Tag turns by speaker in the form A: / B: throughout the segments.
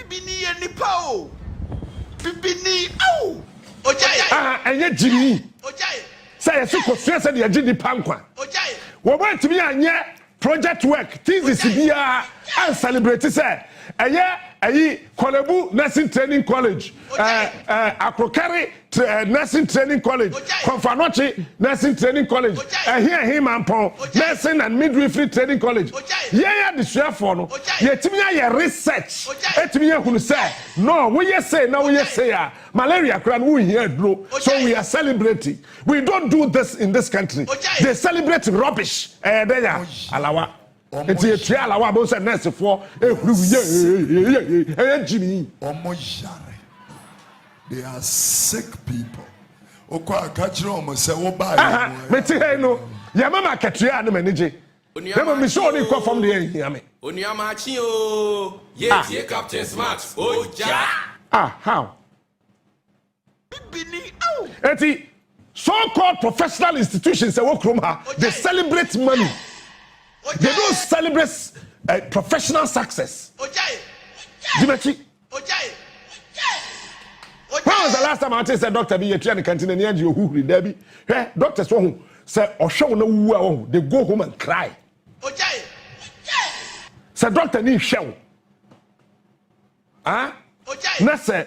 A: Bibini Nipao. Bibini, oh, Ojay.
B: And yet, Jimmy.
A: Ojay.
B: Say a super stress and your Jimmy Pankwa.
A: Ojay.
B: What went to me and yet project work, things is here and celebrate, say. Aye, Kolebu Nursing Training College, Akrokari Nursing Training College, Konfanochi Nursing Training College, here him and Paul Nursing and Midwifery Training College. Yeah, the chef for no. Yet me a research. Et me who say no, we say now we say malaria crown we here bro. So we are celebrating. We don't do this in this country. They celebrate rubbish. There alawa. It's a trial. I was a nurse for Jimmy.
C: They are sick people. Okwa kachiro almost say oba.
B: No. Ya mama katria no manage. Never me show ni come from the here me.
A: Oniamachi o. Yes, Captain Smart. Oh ja.
B: How? Eti so-called professional institutions say work from her. They celebrate money. They don't celebrate professional success. Dimechi. When was the last time I said Doctor be a train canteen and you who Debbie? Hey, doctors who say or show no they go home and cry. Say doctor need show. Ah? Na say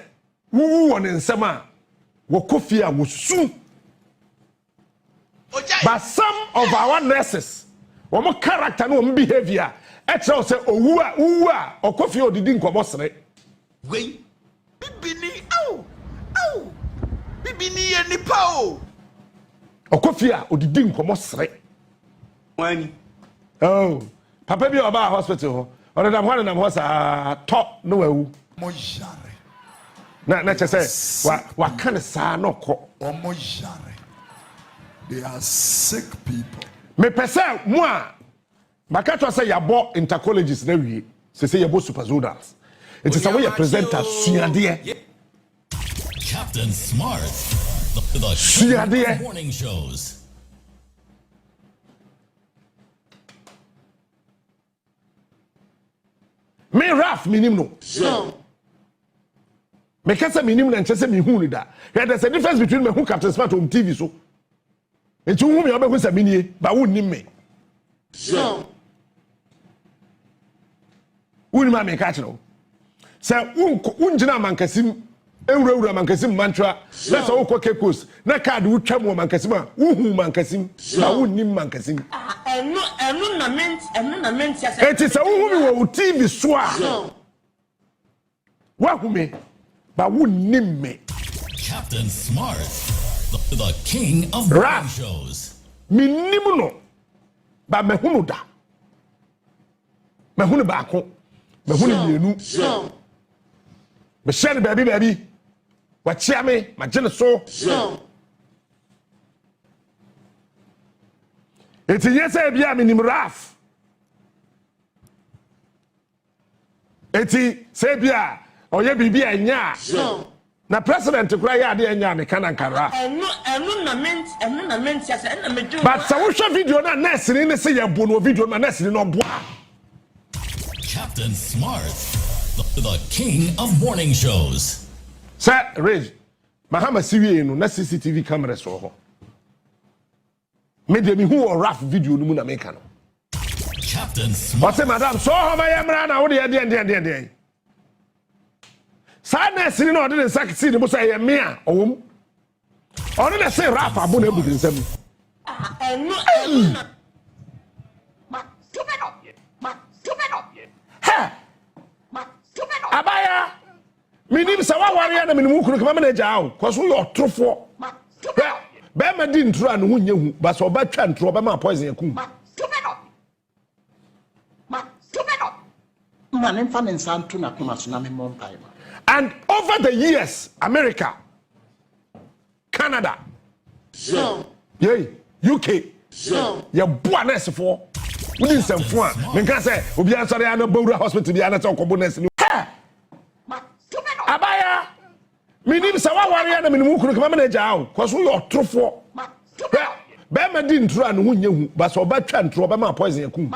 B: who on in summer wo kofia wo su. But some of our nurses Omo character no behavior e tell say owu a okofi odidi nkomo sere
A: we bibini au bibini enipa o
B: okofi a odidi nkomo sere
A: wani
B: oh papa bi oba hospital ho onadam ho na sa top no wawu
C: mo jare
B: na chese wa kan sa no ko
C: omo jare. They are sick people.
B: Me pesa moi makato say yabo intercolleges na wie say yabo super zonals it is a way presenter suade
D: Captain Smart the morning shows.
B: Me Raf minim no me kasa minim na nche say me hu ni da there's a difference between me hu Captain Smart on TV so enti hu me obehu say minie ba wu nim me uni ma me catch no say unjina mankasim ewura mankasim mantra na say ukọ kekos na card wu twam wo mankasim a uhu mankasim ba unnim mankasim
E: enu na ment ya say
B: eti say uhu mi wo TV so a wa hu me ba unnim me.
D: Captain Smart the king of morning shows.
B: Minimum no ba mehunu da mehunu ba ko mehunu mienu me share baby wa chia me ma gene so eti yesa bia minim Raf eti se bia oye bibia enya na president kura ya de enya me kana nkara
E: enu na ment ya say na me do
B: but so we show video na nurse ni say ya bo no video na nurse ni no bo.
D: Captain Smart the king of morning shows.
B: Sir Rage Mahama siwie no na CCTV camera so ho me de mi hu o Raf video no mu na me ka no
D: Captain Smart
B: what say madam so ho ma yemra na wo de de sadness ni no de sakisi ni bo say me a owom ono na say Raf abo na ebu nsam
E: enu ma tumeno
B: ha abaya minim sa wa ware na minim kunu kama na jaa ko so yo trofo be ma di ntro an hu nyehu ba so ba twa ntro ba ma poison yakun
E: man fa ne nsantu na kuma so na me montai.
B: And over the years America, Canada, UK, ya boa nurse for within some fun. Men can say, Obi answer ya no Bowra hospital bi anata okobo nurse ni. Abaya, minim sa wa ware na minim kunu kama na jaa ko so yo trofo. Be ma di ntro an hu nyehu, ba so ba twa ntro ba ma poison yakun.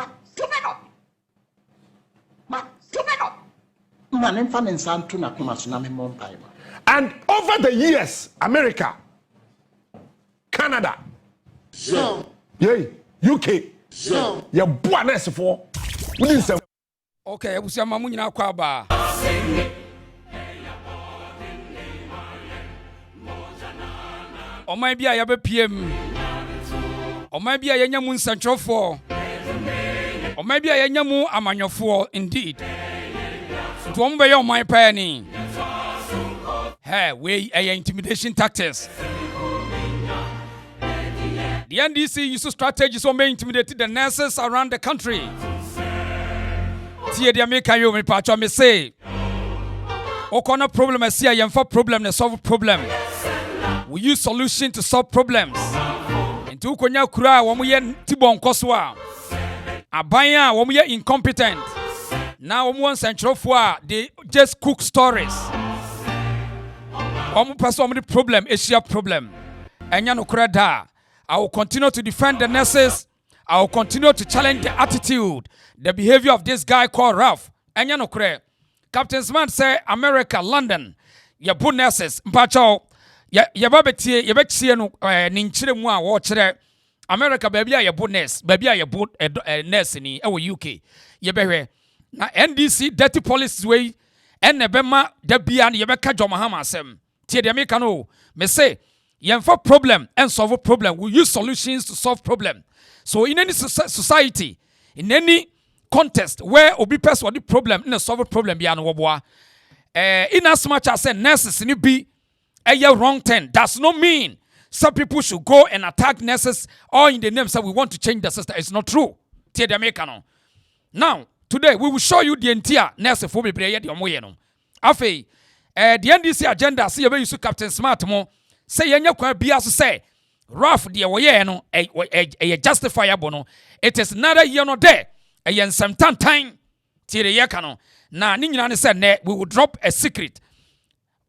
E: Man, fan and Santo Nakuma Tsunami Mompaima.
B: And over the years, America, Canada, UK, your buones for.
F: Okay, we say mamu nyina kwa ba. Oman bia ya be piem. Oman bia ya nyamu nsantrofo. Oman bia ya nyamu amanyofo indeed. Twum be your oman pa ni. Hey, we intimidation tactics. The NDC used strategies to intimidate the nurses around the country. Tie dia make you me patcho me say. O corner problem I see I for problem to solve problem. We use solution to solve problems. Into konya kura wo mo ye tibon koso a. Aban a wo mo ye incompetent. Now wo mo nsantrofo a they just cook stories. Wo mo person the problem issue problem. Enya no kura da. I will continue to defend the nurses. I will continue to challenge the attitude, the behavior of this guy called Ralph. Enya no kure. Captain Smart say America, London, ya bu nurses. Mpacho, ya betie no ninchire mu a wo kire. America baby ya bu nurse, baby ya bu nurse ni ewo UK. Ye behwe. Na NDC dirty policies way enne bema da bia na ye beka jomahama asem. Tie de me kano. Me say for problem and solve a problem. We use solutions to solve problem. So in any society, in any context where obi person the problem in a solve a problem be anobwa. In as much as nurses in be a wrong turn, does not mean some people should go and attack nurses or in the name say we want to change the system. It's not true. Now, today we will show you the entire nurse for me. The NDC agenda see you use Captain Smart mo. Say yenya kwa bia so say rough de wo ye no e justifiable no it is neither here nor there e yen sometime time tire ye ka no na ni nyina ne say ne we will drop a secret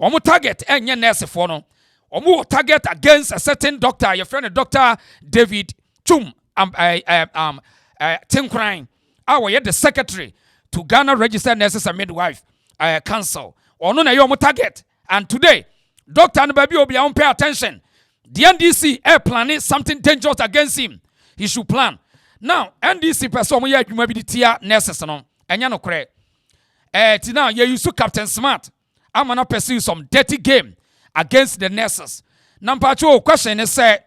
F: omo target enye nurse for no omo target against a certain doctor your friend Dr. David Twum Tinkran our the secretary to Ghana Registered Nurses and Midwife Council ono na ye omo target and today Doctor and baby will be on pay attention. The NDC are planning something dangerous against him. He should plan. Now, NDC person we you maybe the tier nurses no. Enya no kre. Tina you use Captain Smart. I'm gonna pursue some dirty game against the nurses. Number 2 question is say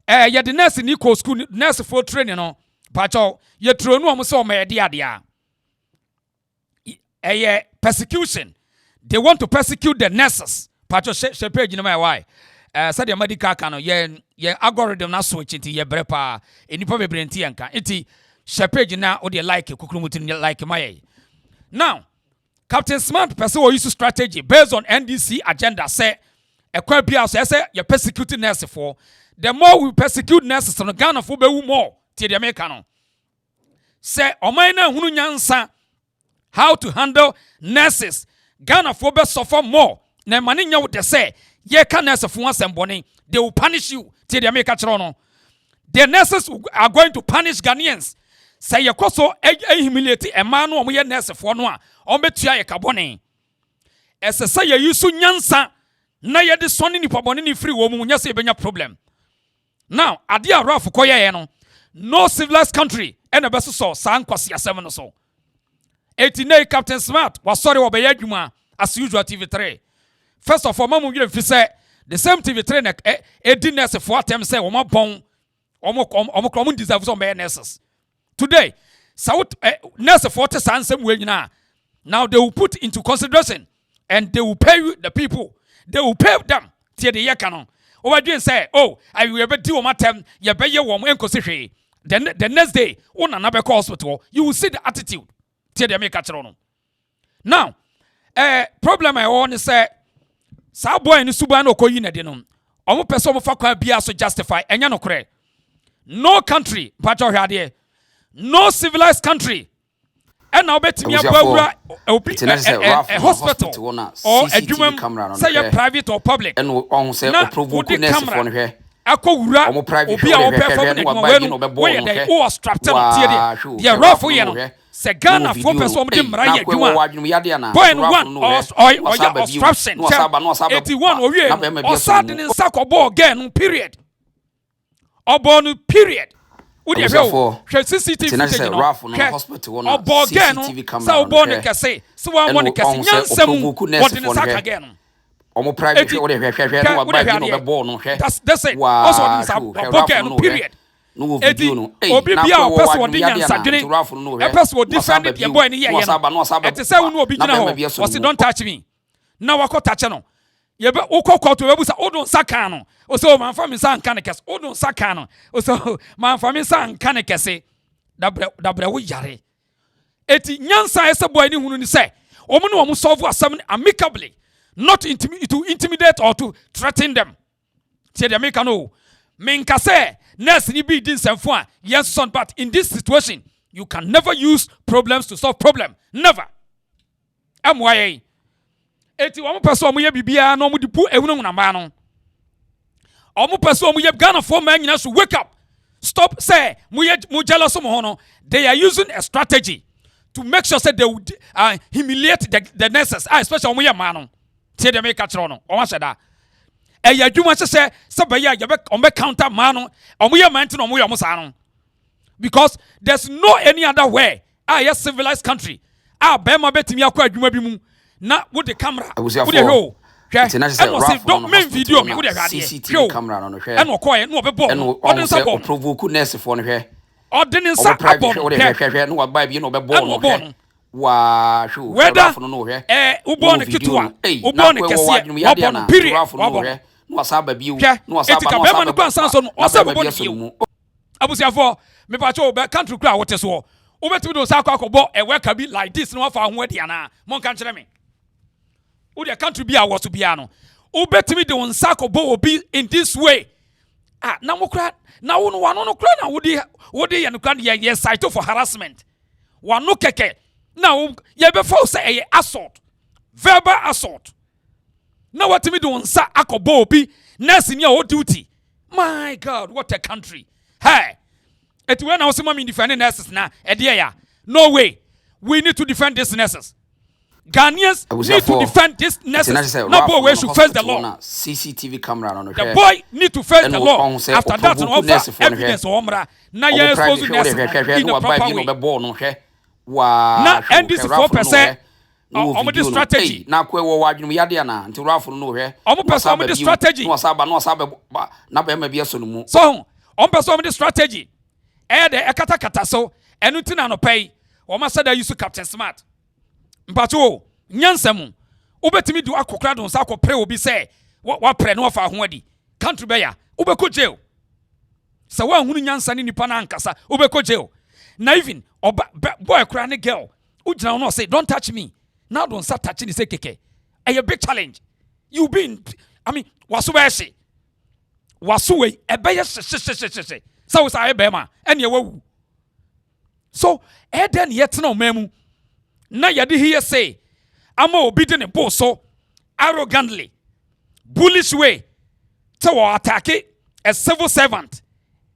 F: yeah the nurse in equal school nurse for training no. Pacho you throw no am so me dia. Persecution. They want to persecute the nurses. Pacho page no my why. Said the medical cano ye algorithm na switch into ye brepa enipa bebre nti enka enti page na o de like kukrumutin like my. Now Captain Smart person will use strategy based on NDC agenda say e kwa bia so say ye persecute nurse for the more we persecute nurses no Ghana for be more tie the America no say oman na hunu nyansa how to handle nurses Ghana for be suffer more. Na mani nya would say, ye can nurse for once and bonnie, they will punish you till they make a trono. The nurses are going to punish Ghanaians. Say your coso humiliate a man or we nurse for no, or betia a carbone. As I say, you soon yansa, na ye the son in the free woman, yes, a problem. Now, Adia Ralph Koyano, no civilized country, and a vessel saw San Quasia 7 or so. 89 Captain Smart was sorry about Yajuma as usual TV3. First of all, Mamu you say the same TV3 a dinner for attempts say Oma bon Omo deserve some nurses. Today, South nurse 40 cents same way now. Now they will put into consideration and they will pay you the people. They will pay them till the year canon. Over there say, oh, I will ever do my term, you pay your woman then the next day, on another hospital, you will see the attitude till they make a trono. Now, problem I want to say. Sa boy ni suba no koyi na de no omo pese omo fa kwa bia so justify enya no kore no country pacho hwade no civilized country and now betimi abawura a hospital or adwuma say private or public and on say provoke nurse for no hwe akowura obi a wo perform no wenu we dey o strap them tie dey Rough ye no Se Ghana for person de mra ya adwuma. Point one or obstruction. 81 owie. Osade ne nsa kɔbɔ again period. Obonu period. Udi ehwe CCTV footage no hospital no CCTV sa obonu kese so wa mo ne kese nyansam wode ne saka again.
G: Omo private hwe ode hwe no wa ba bi no be ball no hwe.
F: That's it. Also on sa again period.
G: No video no
F: obi bia o pese wode nyansadwene e pese wo defend the boy ne ye no e te say wo no obi gina ho o say don't touch me na wako touch no ye be ukoko to webusa odon saka no o say o man fa me san kan kese odon saka no o say man fa me san kan kese dabre wo yare eti nyansa ese boy ni hunu ni say o mo no o mo solve asem amicably not to intimidate or to threaten them say the make no menka say nurse ni be din semfo a yes son, but in this situation you can never use problems to solve problem, never. Amwaye eti wo mo pese o mo ye bibia na o mo di pu ehunu na ma no o mo pese o mo ye Ghana for man nyina so wake up, stop say mo jealous mo ho no. They are using a strategy to make sure say they would humiliate the nurses, especially o mo ye ma no tie dem e ka kire no o ma sheda eya dwuma se baya ya be counter man no omoye man no omoye omosa no, because there's no any other way yes civilized country bema betimi akwa adwuma bi mu na wo de camera wo de hwe don't main video me wo de hwe
G: CCTV camera no hwe
F: and okoye no obebo odin sa bo
G: provoke nurse for no hwe
F: odin sa abo
G: hwe no wa ba bi no obebo no hwe wa hwe
F: whether ubo ne kitwa ubo ne kese ubo no period
G: no asaba biu
F: no asaba no asaba no kwansan so no asaba bo biu abusiafo me pa cho be country kura wote so obetimi do sa akọbọ eweka bi like this no afa ho ade ana mon kan kire me wo de country bi a wo so bia no obetimi de won sa akọbọ obi in this way na mo kura na wo no wano no kura na wo de ye no kura ye site for harassment wano keke na ye be for say assault, verbal assault. Now what me do nsa akobo obi nurse ni a duty. My God, what a country. Hey, it when I was defending nurses now, no way. We need to defend these nurses. Ghanaians need to defend these nurses. No boy we should face the law.
G: CCTV camera on
F: the boy need to face the law. After that, no offer evidence or omra. Now you expose nurses in the proper way. Now NDC 4%. Omo the strategy
G: na kwe wo wadwum yade na nti rafo no hwe
F: omo person omo the strategy
G: no asaba na ba ma bia so no mu
F: so omo person omo the strategy de ekata so enu ti na no pay omo sada use Captain Smart mpacho nyansam obetimi du akokra don sa akopre obi say wa pre no fa ho adi country beya obeko jail so wa hunu nyansa ni nipa na ankasa obeko jail na even boy kra ne girl ujina no say don't touch me. Now don't start touching the keke. A big challenge. You been, I mean, wasuwe ebeye so sa ebema ene wawu. So then yet no memu. Na yadi here say ama obi de ne bo so arrogantly, bullish way to attack a civil servant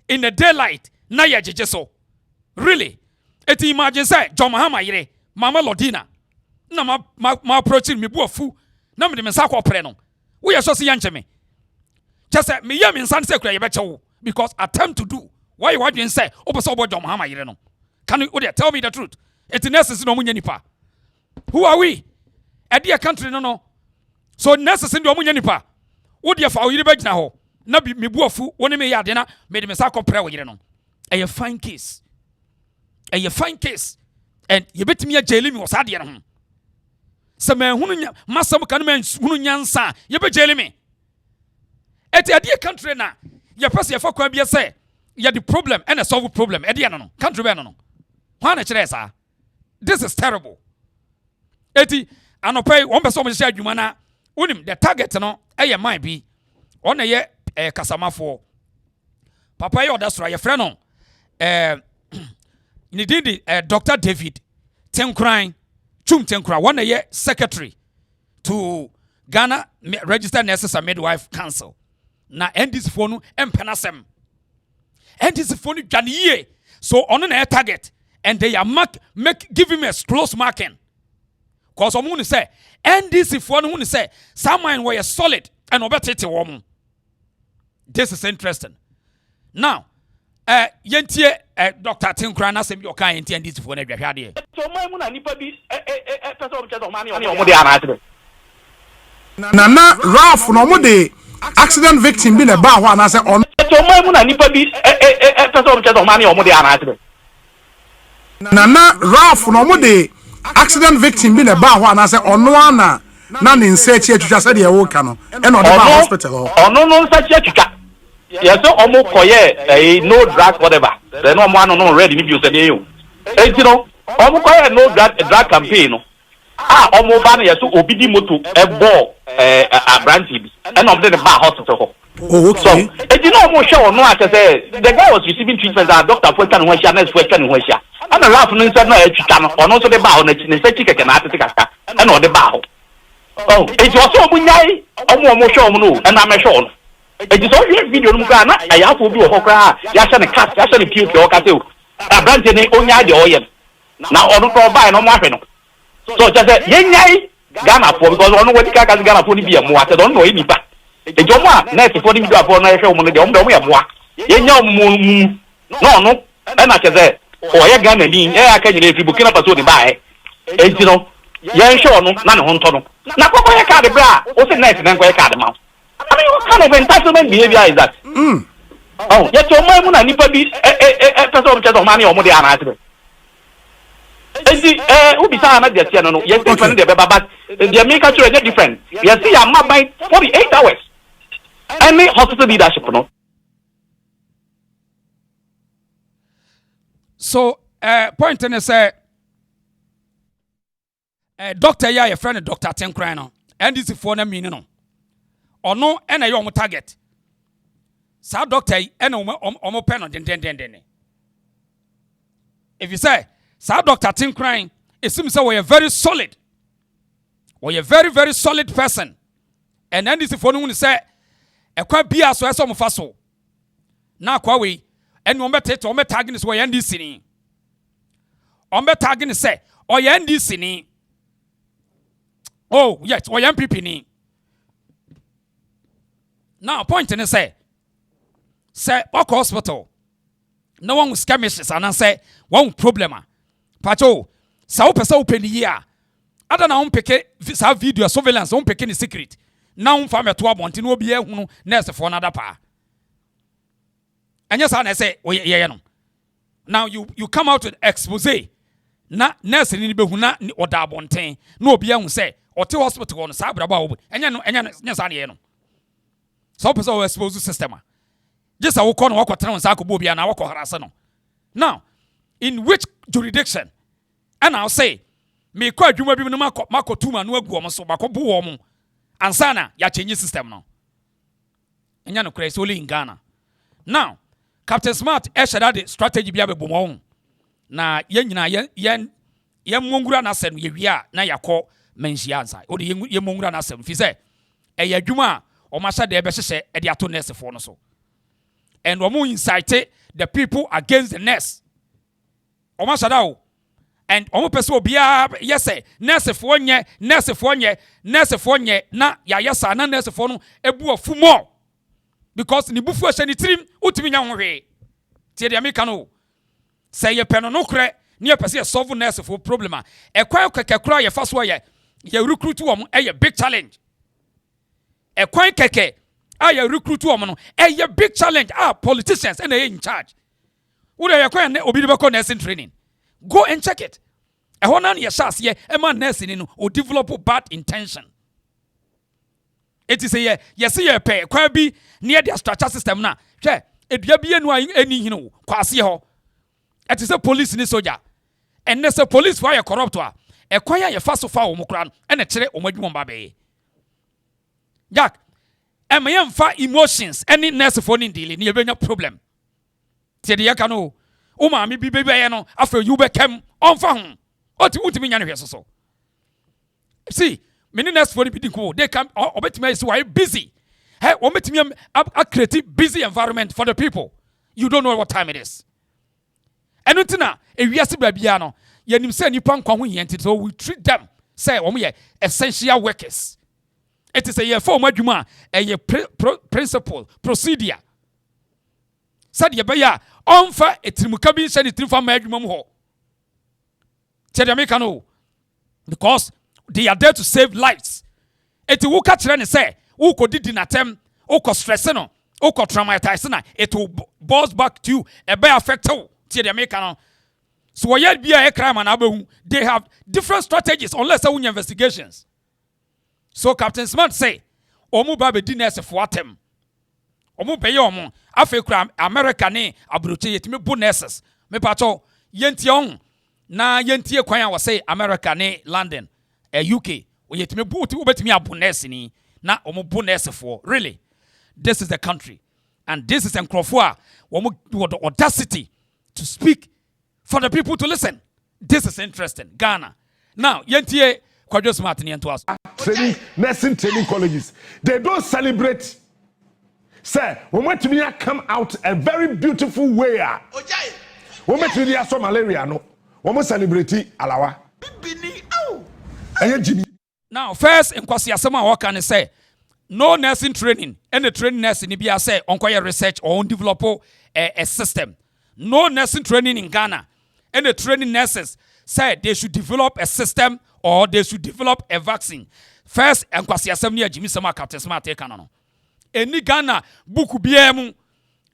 F: in the daylight. Na yajeje so. Really? Eti imagine say John Mahama yire Mama Lodina. Na ma approaching me buafu na me de mensa akopre no wo ye so se yanche me just say me yam insan se kura ye beche wo because attempt to do why you wadwen say oboso obodom hama yire no can you tell me the truth it nurses no munya nipa who are we e dia country no so nurses ndo munya nipa wo dia fa yire be gina ho na me buafu woni me yade na me de mensa akopre wo yire no a fine case and ye betimi agele mi osade ye no Sama hunu masam kan men hunu nyansa ye be jeli me eti ade country na ye pese ye fa kwa bia say ye the problem and a solve problem ade no country be no hwa na kire sa this is terrible eti anopai won pese o mo hye adwuma na unim the target no eye man bi on ye kasamafo papa ye odasro ye frɛ no ni didi Dr. David Tenkran Twum one year secretary to Ghana Registered Nurses and Midwife Council. Na NDC phone empenasem. NDC phone dwane ye. So on na target and they are give him a close marking. Cause I'm going to say NDC for one to say someone were solid and obey woman. This is interesting. Now, yentie Dr. Tinkrana same your kind NDC for every idea.
H: So my muna nipa bi person of church money omo dey anase.
I: Nana Ralph no mo de accident victim bi na ba ho anase on.
H: So my muna nipa bi person of church money omo dey anase.
I: Nana Ralph no mo de accident victim bi na ba ho anase ono ana na ne nsechi atwitwa se de wo ka no e no de ba hospital ho.
H: Ono no nsechi atwitwa. Yes, so omo koye no drug whatever. Then omo anu no ready ni bi o se dey o. You know, omo koye no drug campaign no. Omo ba na yes obi di moto ebo abranti bi. And of the ba hospital ho.
I: Oh, okay.
H: So, you know omo show no as say the guy was receiving treatment that doctor for kan ho hia nurse for kan ho hia. And the laugh no inside no atwita no. Ono so de ba ho na chi ne se chi keke na atete kaka. And o de ba ho. Oh, it was so munyai omo show omo no and am show no. It is all your video no na I have to do a hokra ya sha ne cat ya sha ne puke o ka te o abrante ne onya de oye na onu ko buy no mo ahwe no so just say yenyai Ghana for because onu wodi ka Ghana for ni bi emo ate don no e nipa e jomo a net for ni bi afọ na ehwe omo no de omo ye moa yenya omo no e na keze o ye Ghana ni e aka nyire fi Burkina Faso ni ba e ti no ye show no na ne ho nto no na kokko ye card bra o se net na nko ye card ma. I mean, what kind of entitlement behavior is that? Oh, yet your mom and nipa be person of church money or more than another. Who be saying that yes, no, yes, different, but the American church is different. Yes, see, I'm not by 48 hours. Any hospital leadership, no.
F: So, point in say, doctor, yeah, your friend, Dr. Tinkrana, and this is for them, meaning, no. Or no, and a young target. Sa doctor, and omo pen on den. If you say, Sa Dr. Tinkrana, it seems that we're very solid. We're a very, very solid person. And then this is for no one to say, a quite be as well as some of us. Now, Kwawe, and no matter to me tagging is where NDC. On me tagging is say, or NDC. Oh, yes, or MPP. Now, point in say, walk hospital. No one will skirmishes and I say, one problem. Pacho, so open here. I don't know, pick video surveillance, don't pick any secret. Now, from a 12 month, no be who nurse for another pa. And yes, I say, oh, yeah, no. Now, you come out with expose. Na nurse in the behuna or dabontain, no be able say, or to hospital on Sabra Bob, and yes, I know. So person will expose the system. Just a walk on walk town Sakububi and I walk harassment. Now, in which jurisdiction? And I'll say, me quite you may be no Marco Twum no go so Marco Buomo. And Sana, ya change system now. And you crazy only in Ghana. Now, Captain Smart, the strategy be able to na yen mongura na sem ye wia na yakọ mensiansa o de ye mongura na sem fi se e ya dwuma o ma sha de be hyehyɛ e de ato nurse for no so and o mo incite the people against the nurse o ma sha da o and o mo pese obia yes nurse for nye na ya yesa na nurse for no ebu afu mo because ni bufu ahye ni tirim utimi nya ho hwe tie de ameka no say ye peno no kre near person solve nurse for problem e kwan kekekura ye faso ye recruit wom e big challenge e kwan keke ye recruit wom no e big challenge politicians and they in charge wo dey kwan ne obi be nursing training go and check it e ho na ye chance ye e man nursing no o develop bad intention it is a ye see ye pay kwan bi near their structure system na hwe edua bi enu eni hinu kwase ho. It is a police ni soldier. And there's a police why corrupt wa. E kwaya ye fa so fa wo mokran e na kire o madwum ba be. Jack, e me yemfa emotions any nurse for ni deal ni e benya problem. Tie de yaka no. O ma me bi be no afa you be kem onfa ho. Oti utimi nya no hwe so. See, many nurse for bi dinko they come obetimi say why busy. Hey, obetimi a create busy environment for the people. You don't know what time it is. eno ntina ewiase babia no yenim say nipa nkwa ho yenti so we treat them say omo ye essential workers. It is a year for adwuma a principle procedure. Said ye beya onfa etirimuka bi nse etirifa ma adwuma mu ho. Tell America no, because they are there to save lives. Eti wo ka kire ne say wo ko didi natem, wo ko stress no, wo ko traumatize na, it will bounce back to you e be affect you. Tell America no. So why be a crime and abehu, they have different strategies unless they win investigations. So Captain Smart say, omu ba be di nurse for atem. Omu be ye omu afa kura America ne abroche yetime bu nurses. Me pacho yenti on na yenti kwan a say America ne London UK yetime bu ti obetimi abu nurse ni na omu bu nurse for. Really, this is the country and this is enkrofo a omu the audacity to speak for the people to listen. This is interesting. Ghana. Now yenti Kwadwo Smart ni ento aso.
B: Nursing training colleges, they don't celebrate. Sir, we want to come out a very beautiful way. We want to do malaria no. We want celebrate alawa.
F: Now first in kwasi asema what can say no nursing training and the training nursing ni bia say onkoye research or on develop a system. No nursing training in Ghana and the training nurses said they should develop a system or they should develop a vaccine. First, and kwasi assembly Jimmy Sama Captain Smart take no. Any Ghana book biemu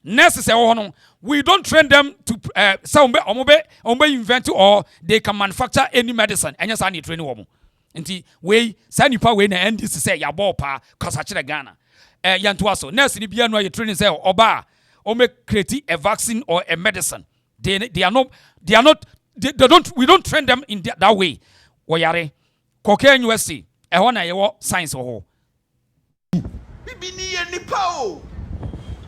F: necessary. We don't train them to some invent or they can manufacture any medicine. And yes, I need training woman. Nti we send you we na NDC say ya ball pa cause actually Ghana. Yantuaso nurse ni bia no you training say oba or make create a vaccine or a medicine. They don't we don't train them in that way. Oyare Koke University e ho na ye wo science ho
A: Bibini enipa o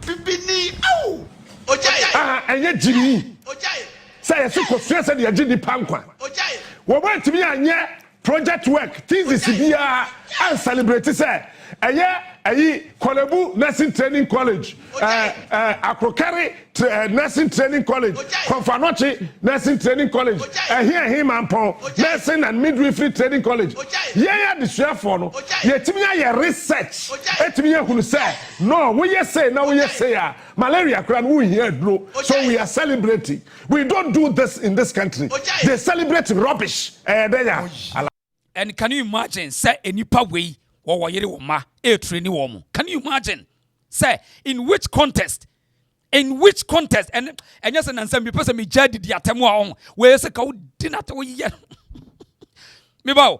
A: Bibini au Ojai
B: enye jimi
A: Ojai
B: say yes ko stress de agi nipa nkwa
A: Ojai
B: wo want me anye project work things bia and celebrate say ayi Kolebu Nursing Training College Akrokari Nursing Training College Konfanochi Nursing Training College here Mampon Nursing and Midwifery Training College yeah the share for no yetimi ya research etimi ya hunu say no we say now we say malaria kran we here blow so we are celebrating. We don't do this in this country. They celebrate rubbish there.
F: And can you imagine say enipa way or yere ma e training woman? Can you imagine? Say in which contest? In which contest? And yes, and some people say me jadi di atemu on where say ka dinner to ye. Me ba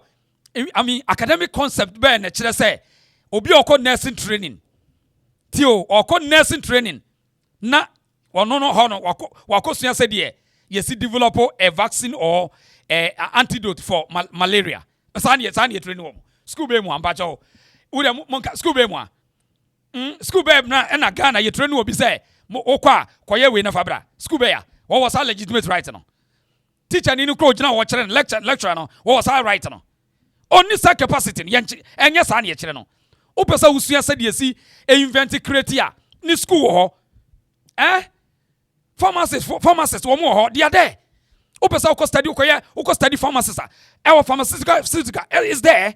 F: I mean academic concept be na kire say obi okọ nursing training. Tio okọ nursing training na ono no ho no wako sua say de yes develop a vaccine or a antidote for malaria. Sani training woman. School be mu ambacho we monka school be mu school be na Ghana ye training obi say okwa koye we na fabra school be ya what was our legitimate right no teacher ni no kro gina wo kire lecturer no what was our right no only sa capacity enye sa na ye kire no opesa usua sa de si invent create ya ni school ho pharmacists wo mo ho they are there. Opesa uko study pharmacist our pharmaceutical is there.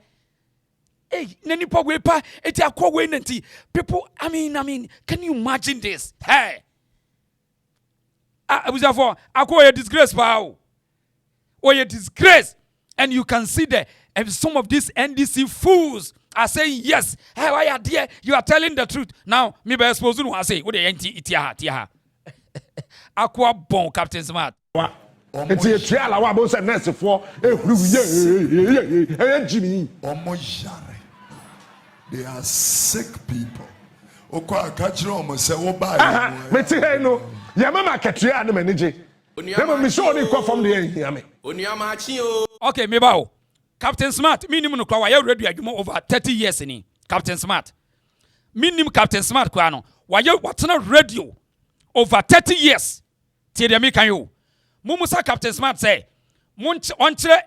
F: Hey, nani pa we pa eti akwa we nanti people I mean can you imagine this? Hey, I was therefore akwa a disgrace pa o a disgrace, and you can see that and some of these NDC fools are saying yes. Hey, why are there? You are telling the truth. Now me be supposed to say what the tia akwa bon Captain Smart.
B: It's a trial wa bo say nurse for Jimmy.
C: They are sick people. Okwa akachiro omo se wo ba
B: me ti he no ya mama ketua na manije na me show ni ko from the here me
A: Oniama chi o
F: okay me ba o Captain Smart minimum no kwa wa ya radio adwuma over 30 years ni Captain Smart minimum Captain Smart kwa no wa ya watena radio over 30 years tie de me kan yo Mumusa Captain Smart say on chere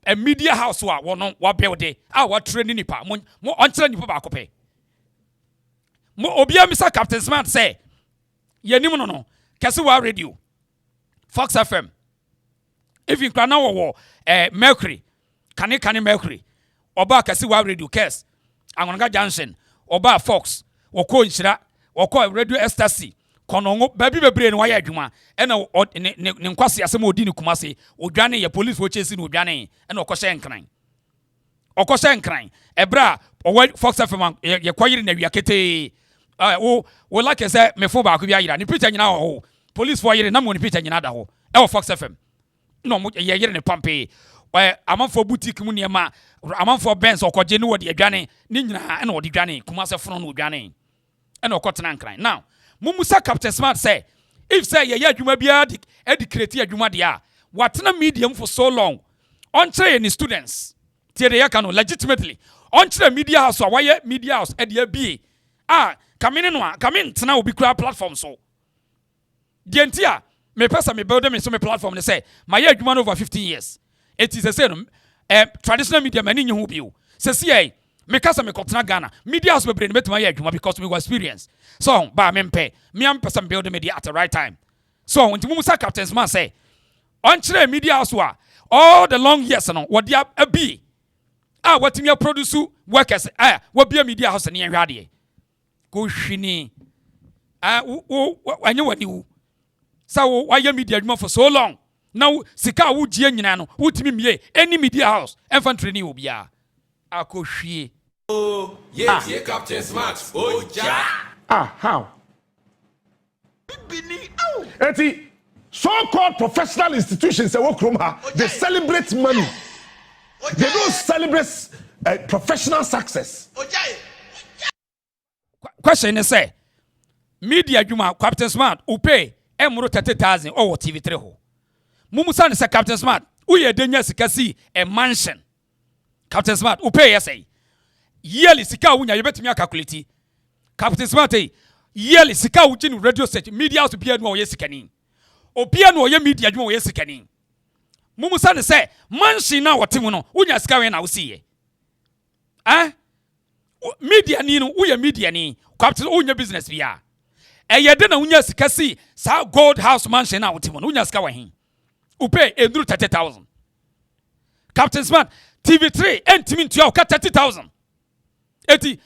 F: a media house wa wono wa build wa training nipa mo on chere nipa ba kope mo obia misa Captain Smart say yenim no kese wa radio Fox FM. If you can now Mercury, can Mercury, Oba Kasi wa Radio Kes, Angonga Junction, Oba Fox, Oko Inshira, Oko Radio Ecstasy, Konongo, Baby Brain Waya Juma, and Nkwasi Asemo Dini Kumasi, Ujani, your police were chasing Ujani, and Okoshen crying. Okoshen crying. Ebra, or Fox FM, you're quiet in the Yakete. Like I said, me for back with Yaya, and pitch now, police for you, and I'm going to pitch another hole. Fox FM. No, you're in a pumpy. Why, I'm for boutique Muniama, I'm for Benz or Kojenu or the Gani, Nina, and or the Gani, Kumasa from Ugani, and or Cotton and Crying. Now, Mumusa Captain Smart say, if say, you may be educated, you might what's in a medium for so long? On train students, Tiayakano legitimately, on train media house or wire media house at the B. Come in, now will be crowd platform so. Dientia, me person me build them in some platform. They say, my age man over 15 years. It is the same. Traditional media many who be you. Say, me casa me kotna Ghana. Media house me bring me to my age because we go experience. So, ba me pay. Me am person build media at the right time. So, when Mumusa Captain's man say, on media house wa all the long years no what dia a be. What me produce workers what be a media house and radio. Go shini. I know what you. So why you media for so long? Now sika wu die nyina no wutimi mie any media house infantry ni obia akohwie.
A: Oh, yes, yeah, Captain Smart. Oh, ja.
B: How? Eti so-called professional institutions they celebrate money. They don't celebrate professional success.
F: Question is say media juma Captain Smart pay emuro 30,000 or TV3 ho. Mumusan say Captain Smart uye denya sika si a mansion. Captain Smart pay say yearly sika unya you betimi calculate. Captain Smart yearly sika ujin radio station media house bia no ye sikani. Obia no ye media juma ye sikani. Mumusan say mansion na wotimu no unya sika we na wo see ye. Media ni no uye media ni Captain unya business bia. Eyede na unya sika si sa gold house mansion na wotimu no unya sika wa hin. Upe enduru 30,000. Captain Smart TV3 entimi ntua ka 30,000. 30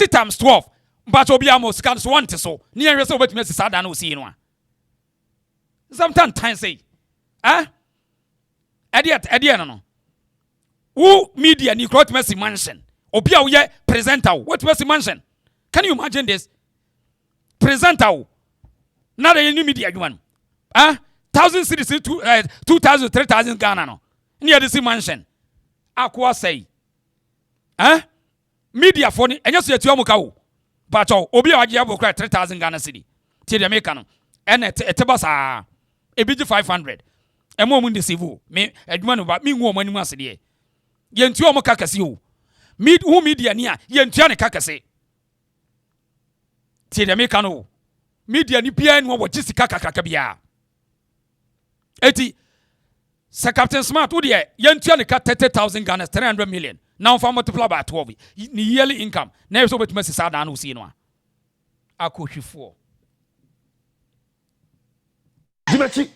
F: times 12. But obi amos can so want so. Ni enwe so betimi sisa da na osi no a. Sometimes say, Edia no. Who media ni crowd mercy mansion. Obi a wo ye presenter. What mercy mansion? Can you imagine this? Presenter. Na the new media adwuma. 1,000 cities 2,000 3,000 Ghana no. Near the mansion. Akwa say. Media for ni enyo so etua muka wo. But obi a waje abokra 3,000 Ghana city. Tie de make no. Ene etebasa ebiji 500. Emo mu ndesivu. Me adwuma no ba me nwu omanimu ase de. Ye ntua mo kakase o. Media ni a ye ntua ne kakase. Tie de make no. Media ni bia no wo gisika kakaka bia. Eti Sir Captain Smart wo de ye ntua ne ka 30,000 Ghana 300 million. Now for multiply by 12 ni yearly income. Na so betima sisa da na wo see no a. Akohwifo.
B: Dimachi.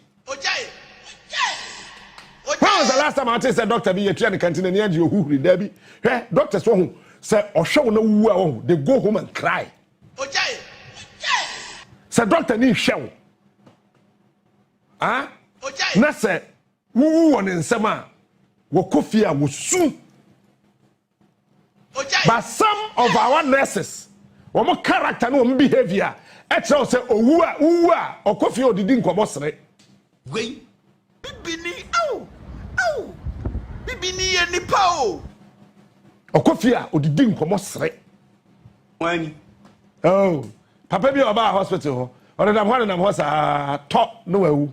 B: When was the last time I said Doctor be a train canteen and you who Debbie? Hey, doctors who say or show no woo, they go home and cry. Said Doctor need show. Na say woo on in summer. Wokofia was soon. But some of our nurses, one character no behavior, etra say owu or coffee or didn't come
A: Wait, Bibini, oh, Bibini and Nipo.
B: Or coffee or didn't come Oh, Papa be about hospital, or I'm one of them was top no.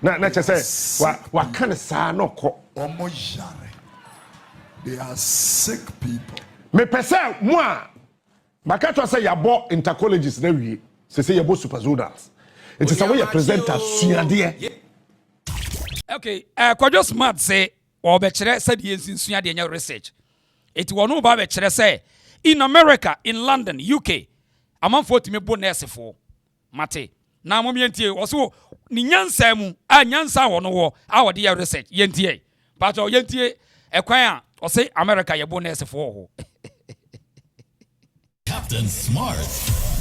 B: Na say what kind of sa no ko
C: They are sick people.
B: Me pese moi makato say ya bo intercolleges na wie say ya bo superzonals. It is a way you present as suade.
F: Okay, Kwadwo Smart say obekere said the suade nya research. It wonu ba bekere say in America, in London, UK, amanfo timi bo nurse for mate na mo mientie oso ni nyansa mu a nyansa wo no wo a wo de research yentie but yentie ekwan a o say America ye bonus for ho
D: Captain Smart,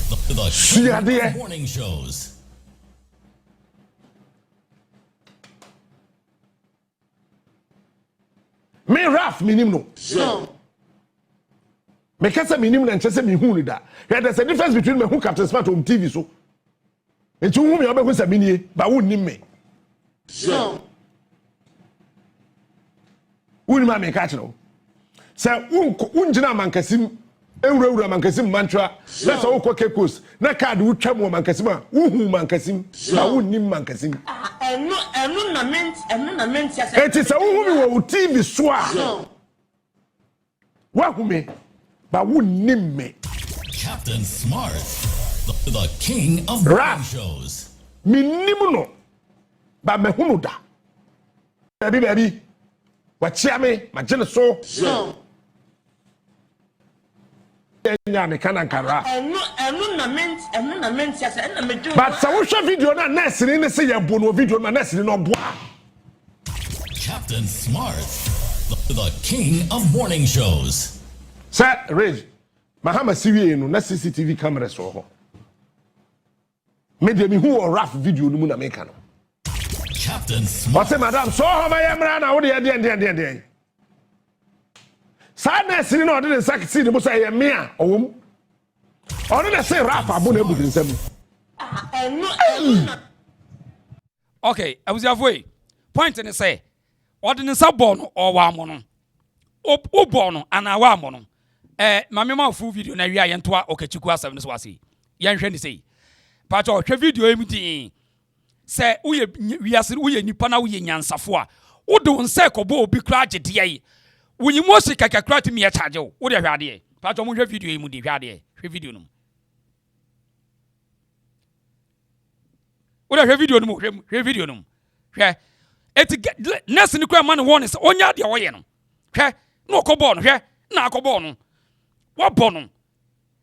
D: the king of morning shows.
B: Me Raf minimum no. Me kasa minimum na nchese mi hu ni da. There's a difference between me who Captain Smart on TV so. Etu hu me obehu sa minie ba wu nim me. So. Wu ma me ka kiro. Sa unjina mankasim ewura mankasim mantra. Let's all ko kekos. Na card wu twam wo mankasim a wu hu mankasim ba wu nim mankasim.
J: Enu na ment ya se.
B: Eti sa wu hu me wo TV so a. Wa hu me ba wu nim me.
D: Captain Smart, the king of morning shows.
B: Minimum no. Ba me hu da. Baby. Wachia me, ma jene so. Enya me kana nkara.
J: Enu na ment ya se na me do.
B: But sa wo hwe video na nurse ni se ye bo no video na nurse ni no boa.
D: Captain Smart, the king of morning shows.
B: Sir Rage, Mahama siwie no na CCTV camera so ho. Me de mi hu o raf video no mu na me ka no.
D: Captain Smart.
B: What's madam so ho ma ye mra na wo de de. Sa nurse ni no de sakiti ni mo say ye me a owom. Ono na say raf abo na ebudu nsam.
F: Okay, abuziafo point ni say ordinary sabo no o wa mo no. O bo no ana wa mo no. Mame ma full video na wi aye ntoa okachiku asem no so ase. Ye nhwe ni say. Pa cho hwe video emti. Se uye wiase uye nipa na uye nyansafo a wodo nse kobo obi kra agede ye wonyimu osi kakakra ti me ye charge wo de hwade ye pa to mo hwe video emu de hwade ye hwe video no wo de hwe video no hwe video no hwe eti nurse ni kwa man won se onya de wo ye no hwe na okobo no hwe na akobo no wo bo no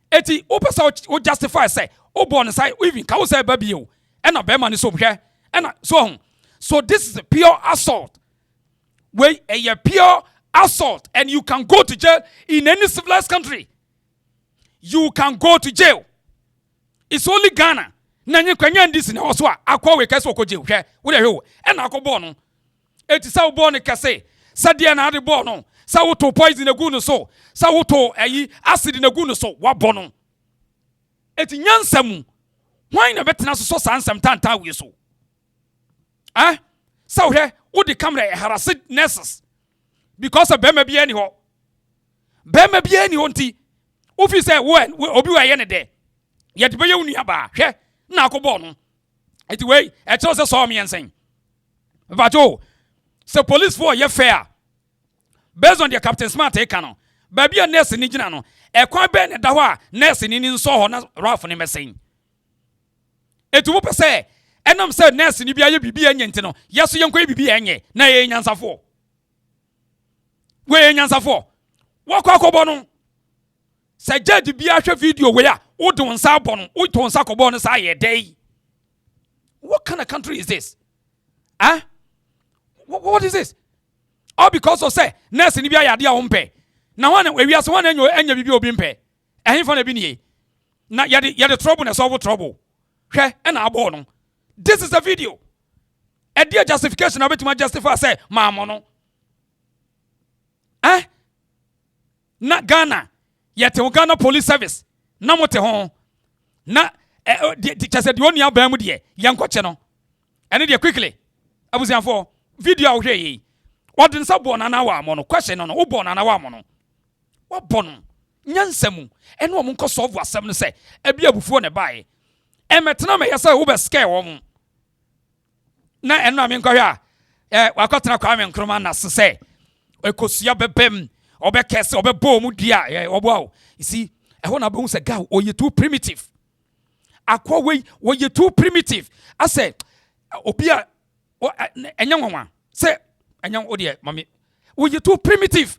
F: eti wo pesa wo justify say wo bo no sai even ka wo say ba bi o ena be man so hwe ena so this is a pure assault where a pure assault and you can go to jail in any civilized country. You can go to jail. It's only Ghana na nye kwanya NDC na also akwa we kase okoje hwe wo de hwe ena akobo no eti sa wo bo no kase sa de na ade bo no sa wo to poison egu no so sa wo to ayi acid na egu no so wa bo no eti nyansamu why na betena so sansam tanta we so so here wo the camera harass nurses because of bema bia ni ho nti ofi say wo obi wa ye ne de ye de be ye unu aba hwe na akobo no eti we e che so so me ensen but so police for ye fair based on the Captain Smart e ka no ba bia nurse ni gina no e kwa be ne da ho a nurse ni nso ho na raf ni mesen etu wo pese enam se nurse ni bia ye bibia nye nti no yeso ye nkwa bibia nye na ye nyansafo we ye nyansafo wo kwa kobo no se judge bia hwe video we a wo de nsa abo no wo to nsa kobo no sa ye dey. What kind of country is this? What is this? All because of say nurse ni bia ya de a wo mpe na wan we wiase wan anya bibia obi mpe ehin fa na bi nie na ye de trouble na solve trouble hwe na abo no. This is a video. A dear justification of it to justify say mamono. Na Ghana yet Ghana police service na mote ho na just the one ya ba mu de yankoche no ene de quickly abuzianfo video a hwe yi odin sabo na na wa mo no question no wo bo na na wa mo no wo bo no nyansamu ene wo nko solve asem no say abi abufuo ne bae emetena me yesa wo be scare wo mo na eno ame nkwa hwa wakotena kwa ame nkroma na se ekosia bebem obekese obebo mu dia obo you see ehona na be say guy oye too primitive akwa we oye too primitive I say obia enyanwa say enyan ode mami oye too primitive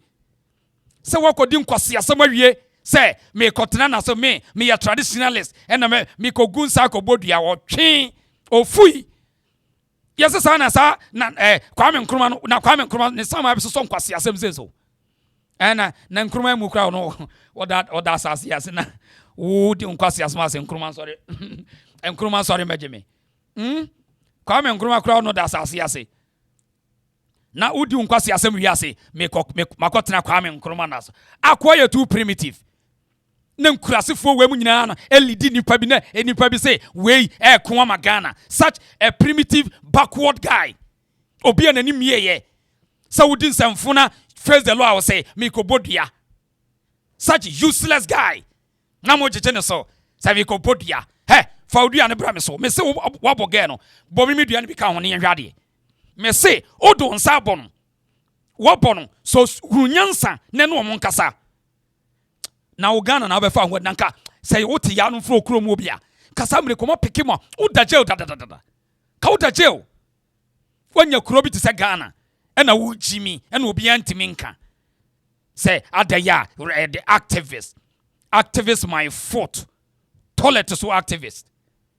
F: say wakodi nkwase asem awie say me kotena na so me a traditionalist and me ko gunsa ko bodua wo twen ofui yes sa na Kwame Nkrumah ne sama be so nkwase asem so na Nkrumah mu kra no oda asase ase na wo di nkwase asem ase Nkrumah sorry Nkrumah sorry mejeme Kwame Nkrumah kra no da asase ase na udi nkwase asem wi ase me makotena Kwame Nkrumah na so akwa too primitive na nkurasefo we mu nyina na elidi nipa bi na enipa bi say we ko ama Ghana such a primitive backward guy obi ananim ye so wudi nsamfo na face the law will say me ko bodua such useless guy na mo jeje ne so say me ko bodua fa odua ne bra me so me say wo boge no bo me dua ne bi ka ho ne hwade me say odo nsa bon wo bon so hunyansa ne no mo nkasa na Uganda na obefa ho nanka say wote ya no fro kuro mu obia kasa mre komo pekimo uda jail dadadada ka uda jail wanya kuro bi te se Ghana na wo jimi na obi antimi nka say adaya the activist my foot toilet so activist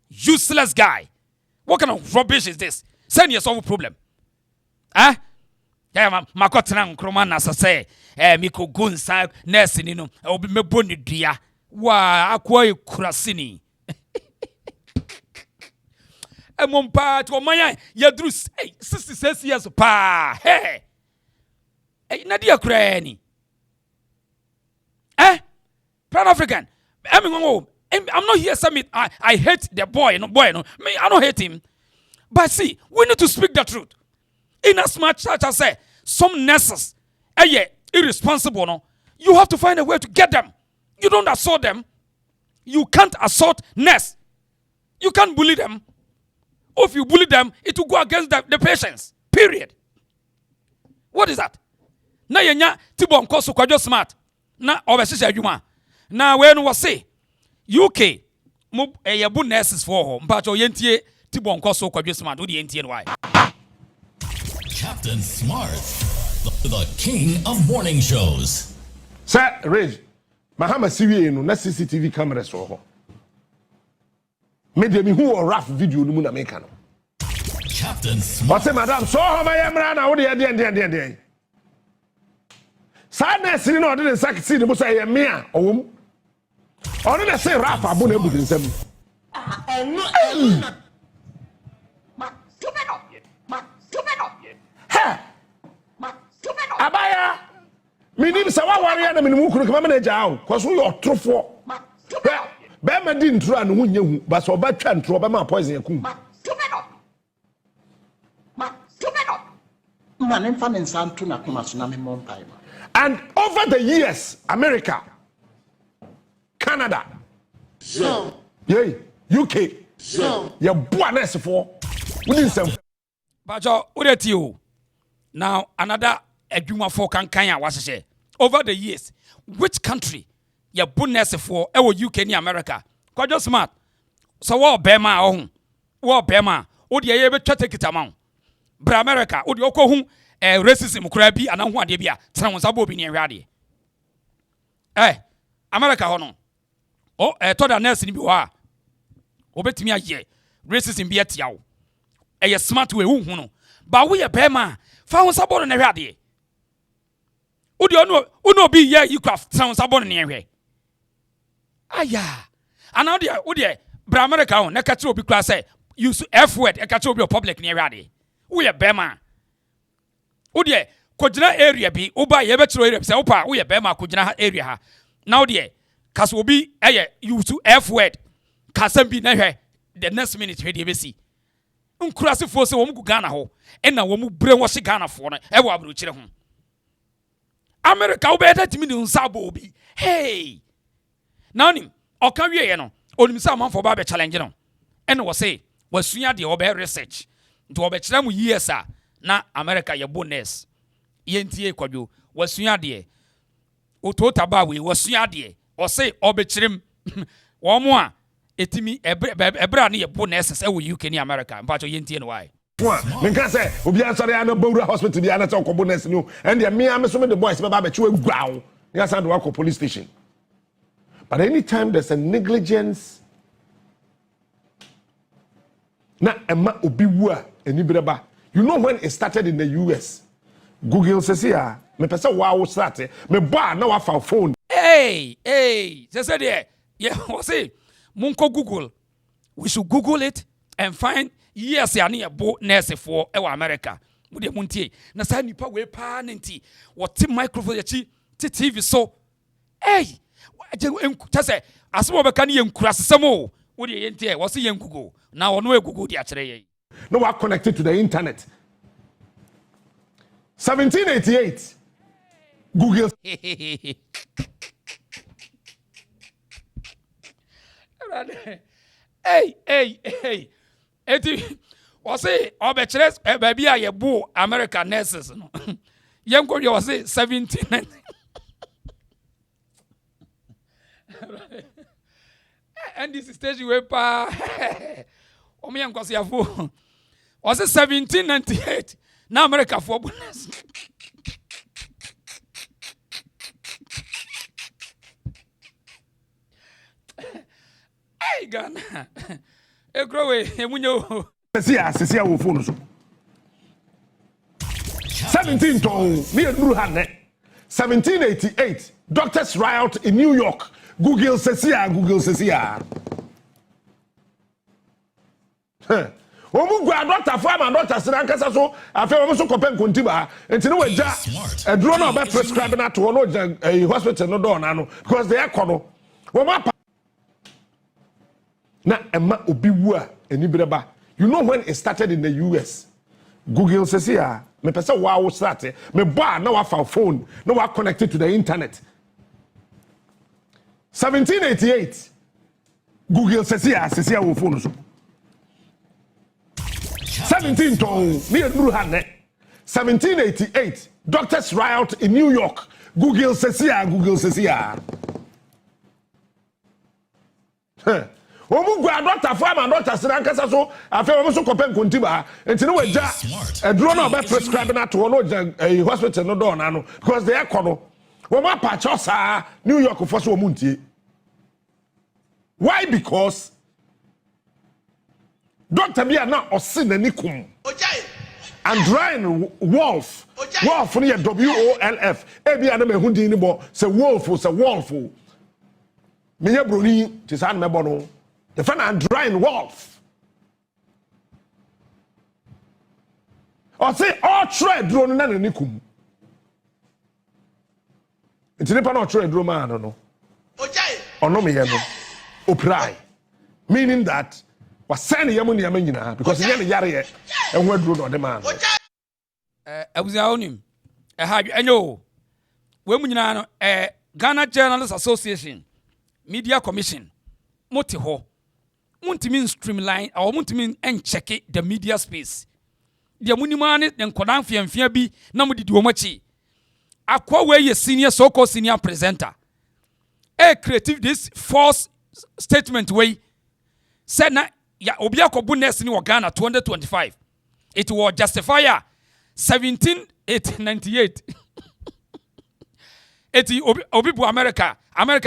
F: useless guy what kind of rubbish is this send you solve problem yeah makotena Nkrumah na say mi ko gunsa nurse ni no obi mebo ni dua wa akwa ekurasini emompa to manya yadru 66 years pa na dia kura ni Pan African I'm not here summit I hate the boy no me I don't hate him but see we need to speak the truth in as much as I say some nurses irresponsible no you have to find a way to get them. You don't assault them. You can't assault nurse. You can't bully them. Or if you bully them, it will go against the patients. Period. What is that? Na yenya tibon koso kwajo smart. Na obesisi adwuma. Na we no say UK mo yebu nurses for ho. Mpacho yentie tibon koso kwajo smart. Wo de yentie no why?
D: Captain Smart, the king of morning shows.
B: Sir, Rage, Mahama Siwi no na CCTV camera so ho. Me de mi hu rough video no mu na make no.
D: Captain Smart.
B: What's madam so ho ma yemra na wo de den. Sa na sini no de sakisi de mo say ye me a owom. Ono na say rough abo na ebu nsam. Abaya minim se wa ware na minim kunu kama na jaaw kwaso yo trofo be ma di ntro anu hu nyehu ba so ba twa ntro ba ma poison yakun and over the years America, Canada, UK, ya bua nurse for within some
F: bajo ureti o now another adwuma for kan was say over the years which country ya bonus for UK ni America kwajo smart so wo bema o de ye be twete kitama bra America o de okohu racism kura bi ana ho ade bia tena won sabo bi ne hwade America ho no to da nurse ni bi wa obetimi aye racism bi atia wo smart way hu no ba wo ye bema fa won sabo ne hwade udi ono bi ye ecraft tena won sabo ne hwe aya ana odi bra America on na katro obi kra say use F word e katro obi public ne hwade wo ye bema odi kogina area bi oba ye betro area say opa wo ye bema kogina area ha na odi kaso obi use F word kasam bi na hwe the next minute hwe de be si nkurase fo se wo mu Ghana ho e na wo mu bre wo se Ghana fo no e wo abro kire ho America wo be that mi ni nsabo obi hey now nim oka wie ye no onim sa manfo ba be challenge no ene wo say wasua de wo be research nti wo be kire mu years a na America ye bonus ye ntie kwadwo wasua de o tota ba we wasua de o say obekirem wo mo a etimi ebra na ye bonus se wo UK ni America mpacho ye ntie no why
B: me can say obi ansore ya no Bowura hospital bi anata ko bonus no and me am so me the boys be ba be chiwe guawo ya sand wa ko police station But anytime there's a negligence, na Emma Obiwa enibreba. You know when it started in the US? Google says here, me pesa wow start me ba na wa phone.
F: Hey, say there. Yeah, what say? Munko Google. We should Google it and find years ya ni abo nurse for America. Mude muntie. Na sa nipa we pa nenti. What microphone ya chi TV so. Hey, say asmo be kan yenkura sesemo. Mude yentie. What say yenkugo. Na ono e Google di akere ye.
B: No, we're connected to the internet. 1788. Google.
F: Hey. Eti, was say, Obetres, baby, I boo American nurses. Young girl, you was say 17. And this stage we pa. Omi am kwasi afo. Was it 1798? Now America for bonus. Hey Ghana. E grow e munyo.
B: Sesia wo phone so. 17 ton me duru hanne. 1788 doctors riot in New York. Google sesia. Omu gwa doctor farm doctor sira nkasa so afa omu so kopen kontiba enti no waja edro na oba prescribe na to no hospital no do na no because they are kono omu na Emma Obiwa enibreba. You know when it started in the US? Google says here, me pesa wow start me ba na wa phone na wa connected to the internet. 1788 Google says here wo phone so. 17 ton me duru hanne. 1788 doctors riot in New York. Google says here. Omu gwa doctor farm doctor sira nkasa so afa omu so kopen kontiba enti no waja edro na oba prescribe na to no hospital no do na no because they are kono omu apacho sa New York for so omu ntie. Why? Because Dr. Bia na osi nani kum and drying wolf near WOLF ebi ana mehu din ni bo se wolf me ya broni ti san me bo no the fan and drying wolf or say all trade drone na nani kum enti ne pa na trade drone man no ono me ye no oprai meaning that was sending yamuni yamina because you yare and where drone on the man.
F: Abuzia onim enyo we munyina no Ghana Journalists Association Media Commission moti ho muntimi streamline or muntimi encheck the media space dia munima ne nkodan fiamfia bi na mudi di omachi akwa we ye senior so-called senior presenter creative this false statement way said na ya obi akobu nurse ni Ghana 2025 it was justifier 1798 eti obi bu America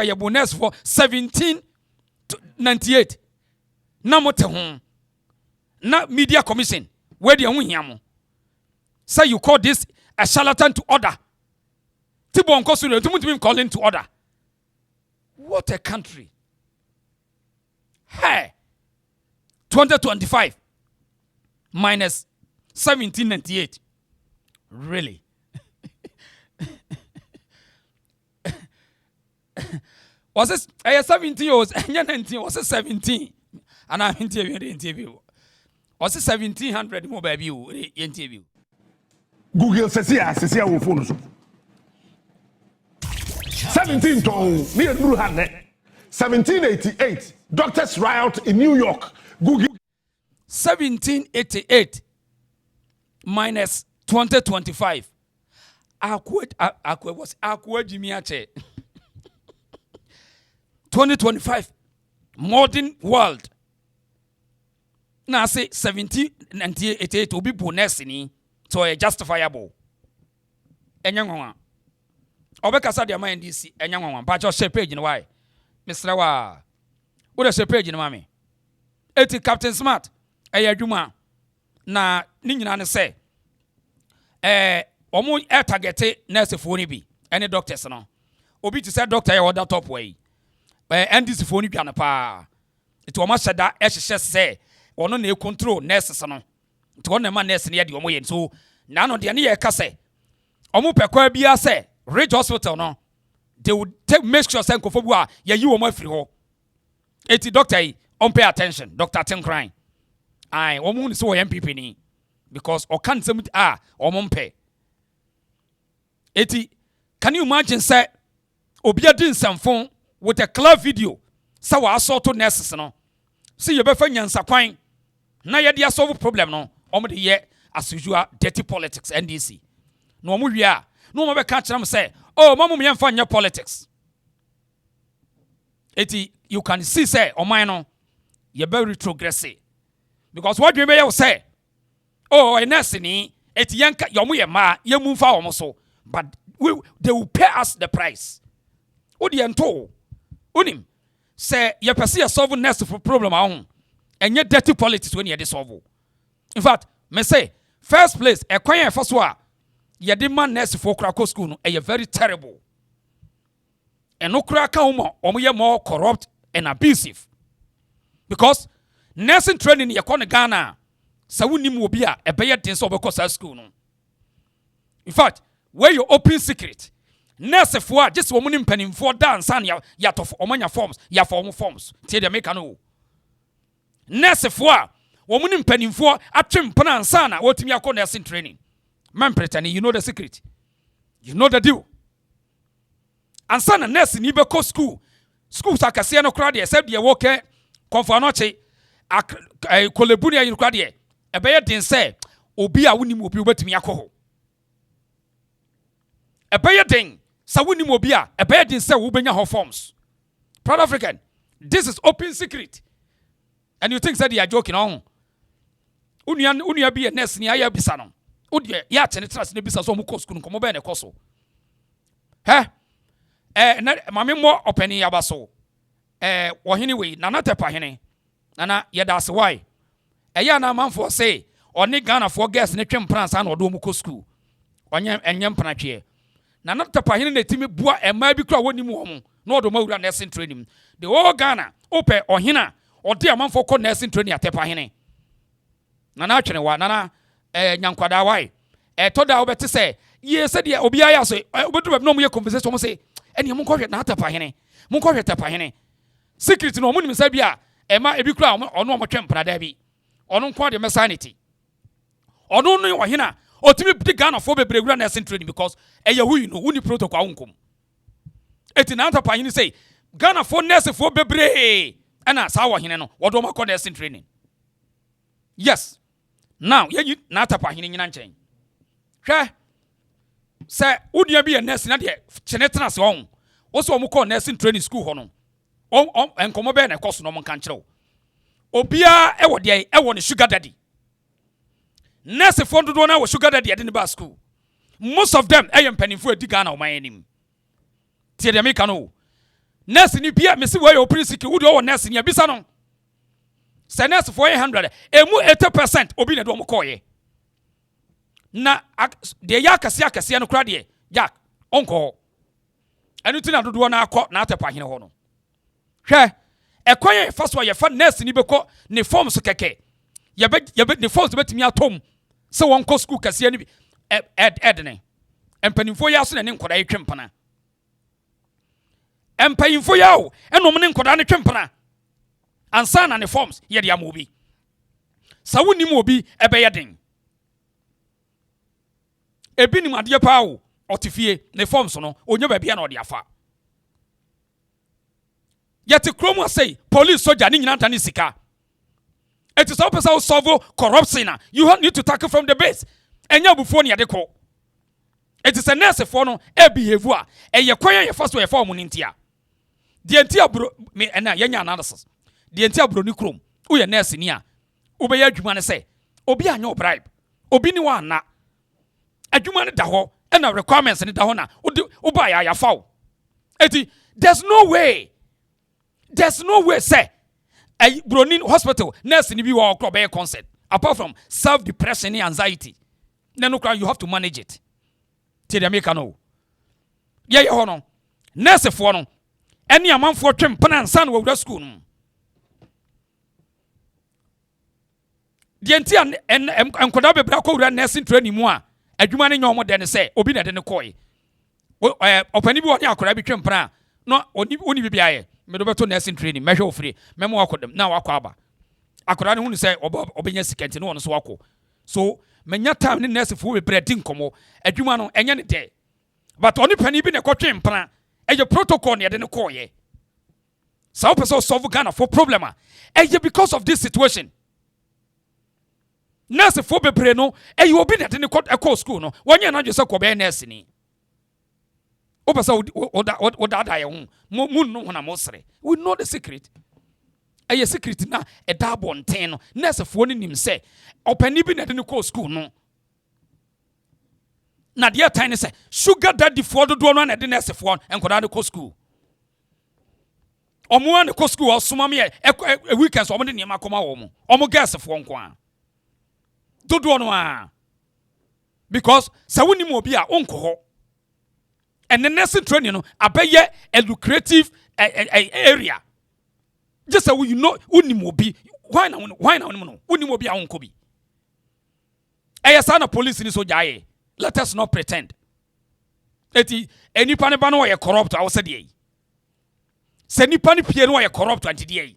F: ya bonus for 1798 na mote ho na media commission where dey hu hiamo say you call this a charlatan to order tibo nko so to calling to order. What a country. Hey, 2025 minus 1798. Really? Was it 17 years? 19 was it 17? And I'm interview. Was it 1700 more baby interview?
B: Google says here will phone. 17 ton me duru hanne. 1788 doctors riot in New York. Google
F: 1788 minus 2025. Akwe Jimmy Ache. 2025 modern world. Now say 1788 will be bonus ni so a justifiable. Enyangwa. Obekasa dia NDC enyangwa. Pacho share page ni why. Mr. Wa. What is the page in mommy? Eti Captain Smart. Adwuma. Na ni nyina ne say. Omo target nurse fo ni bi. Any doctors no. Obi to say doctor ya order top way. NDC fo ni bi an pa. It omo sheda ehye say ono na control nurses no. It one man nurse ne de omo ye so na no de ne ye ka say. Omo pekwa bia say Ridge Hospital no. They would make sure say nkofo bu a ye yi omo afiri ho. Eti doctor on pay attention. Dr. Tim crying. Aye, omo ni so MPP ni because o kan sem omo mpe. Eti, can you imagine say Obia din samfon with a clear video say wa assault to nurses no. See you be fa nyansa kwan na ye dey solve problem no. Omo de ye as usual dirty politics NDC. No omo wi a no omo be ka kire am say oh mamu me yemfa nya politics. Eti you can see say oman no ye be retrogressive because what you be say oh a nurse ni eti yanka yomo ye ma ye mu fa omo so but they will pay us the price. Odi ento unim say ye pese ye solve nurse for problem ahun enye dirty politics when ye dey solve. In fact me say first place e kwan ye fa so a ye dey man nurse for krako school no e very terrible. And no crack omo more corrupt and abusive. Because nursing training ye kone Ghana sa wunim obi a ebeye den so obekọ school no. In fact, where you open secret, nurse for just woman mpanimfo dance and ya to omanya forms, ya form forms. Tie de make no. Nurse for woman mpanimfo atwem pana ansana wotimi akọ nursing training. Man pretend you know the secret. You know the deal. And son and nurse ni beko school akase no kra de except de work konfo anoche kolebu ne kra de e be den say obi a wonim obi obetimi akọ e be den sa wonim obi a e be den say wo benya ho forms. Proud African, this is open secret and you think that they are joking on unia be a nurse ni aya bisa no odi ya tene trust ne bisa so mo ko school ko mo be ne koso mame mo openi yabaso ohini we nana tepa hene nana yedase why eya na manfo say oni Ghana for girls ne twem plan sa na odo mu ko school onye enyem plan twe nana tepa hene na timi bua ema bi kra woni mu homo na odo mawura nursing training the whole Ghana ope ohina odi amanfo ko nursing training atepa hene nana atwene wa nana nyankwada why toda obete say ye said ye obi aya so obedu no mu ye conversation mo say eni mo nkɔhwɛ na atapa hene mo nkɔhwɛ tapa hene secret no mo nim sa bia ema ebi kura ono mo twem prada bi ono nkɔ de mesanity ono no ɔhena otimi di Ghana for bebre wura nursing training because eye hu you know wuni protocol awunkom eti na atapa hene say Ghana for nurse for bebre ana sa wɔ hene no wɔdo ma kɔ nursing training. Yes, now ye na atapa hene nyina nkyɛn hwɛ say udia bi a nurse na de chenetena se on wo so mo call nursing training school ho no enkomo be na ekoso no mo kan kire obia e wo de e wo ne sugar daddy nurse for dodo na wo sugar daddy de ne ba school most of them e yempanimfo edi Ghana o man anim tie de me kan o nurse ni bia me se wo your principal wo de wo nurse ni abisa no say nurse for 100 emu 80% obi na do mo call ye na de ya akase no kra de jack onko enu tina dodo na akọ na atepa hene ho no hwe ekwan fa so ye fa nurse ni beko ne forms keke ye be ne forms betimi atom se won ko school kase ni bi edne empanimfo ya so ne nkoda yetwempana empanimfo ya o enom ne nkoda ne twempana ansa na ne forms ye de amobi sa woni mu obi ebe ye den ebi ni made pa o otifie ne forms no onye ba bia na ode afa yet kromo say police soldier ni nyina tani sika it is all person solve corruption you need to tackle from the base enya bufo ne de ko it is a nurse for no e behave a eye kwan ye first way for mu ntia de ntia bro me na yenya analysis de ntia bro ni krom wo ye nurse ni a wo be ya adwuma ne say obi anya bribe obi ni wa na adwuma ne da ho and requirements ne da ho na wo ba ya fa wo eti there's no way there's no way say a Bronin hospital nurse ni bi wa okro be concert apart from self depression and anxiety. Then you have to manage it. Till the make no. Yeah, no. Nurse for no. Any amount for trim pan san wo school. The entire and koda be bra ko nursing training mu a adwuma ne nyom de ne say obi na de ne koy. Opani bi woni akora bi twem pan no oni bibia ye me do beto nursing training me hwe ofre me mo akodem na wakọ aba akora ne hu ne say obenya sikenti no so wakọ so menya time ne nurse fo we bredi nkomo adwuma no enye ne de but oni pani bi ne kotwe mpana eye protocol ne de ne koye so person solve Ghana for problem eye because of this situation nurse fo bebre no eye obi ne de ne ko school no wonye na dwe se ko be nurse ni opesa odada ye hu mun no na mosre we know the secret eye secret na e da bonten no nurse fo ni nim se opani bi na de ne ko school no na de time say sugar daddy fo dodo no na de nurse fo enkoda de ko school omo an ko school osoma me e weekends omo de niam akoma wo mo omo gas fo nko a dodo no a because sa woni mo bi a onko ho and the nursing training no abeye a lucrative area just so you know uni mo bi why na no uni mo bi a onko bi ayesa na police ni so jaye. Let us not pretend. Eti enipa ne ba no ye corrupt awo se de. Se nipa ne pie no ye corrupt anti de.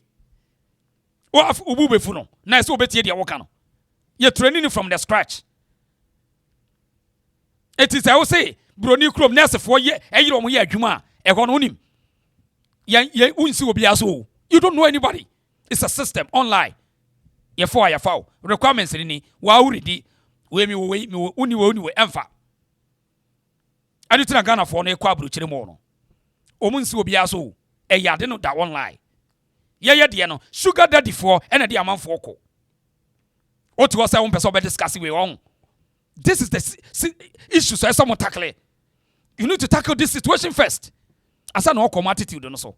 F: O obu befu no. Na se obetie de woka no. Ye training from the scratch. Eti se wo say broni krom nurse fo ye eyiro mo ye adwuma e ho no nim. Ye unsi obi aso. You don't know anybody. It's a system online. Ye fo requirements ni wa uridi we uni emfa aditina Ghana for no kwa abrochire mo no omunsi obi aso e yade no da online ye de no sugar daddy for ena de amanfo ko otu o say won person be discuss we on this is the issue so someone tackle you need to tackle this situation first asa no come attitude no so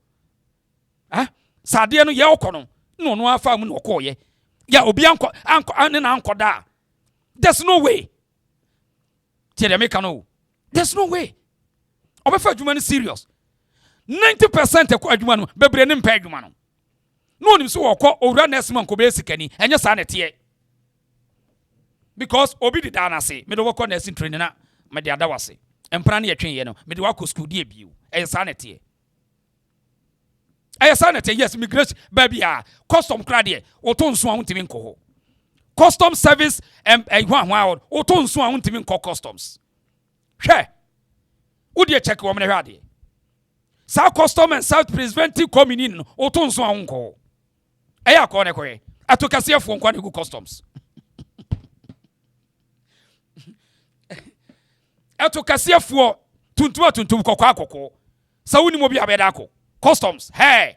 F: sade no ye okono no afa mu no ko ye ya obi anko na anko da. There's no way. There's no way. Obefa adwuma no serious. 90% ekọ adwuma no bebre ne mpa adwuma no. No nim so wokọ owura nurse man ko be sikani enye sa na tie. Because obi di da na se me do wokọ nursing training na me de ada wase. Empra na yetwen ye no me de wako school die biu. Enye sa na tie. Enye sa na tie yes immigration baby custom kra de oto nso a untimi nko ho. Custom service oto nso a untimi nko customs. Hwe. Udi check wo mene hwade. Sa custom and self preventive community no oto nso a nko. Eya ko ne koye. Atokasiefo nko na go customs. Atokasiefo tuntum kokwa akoko. Sa woni mo bi abeda akọ. Customs. Hey.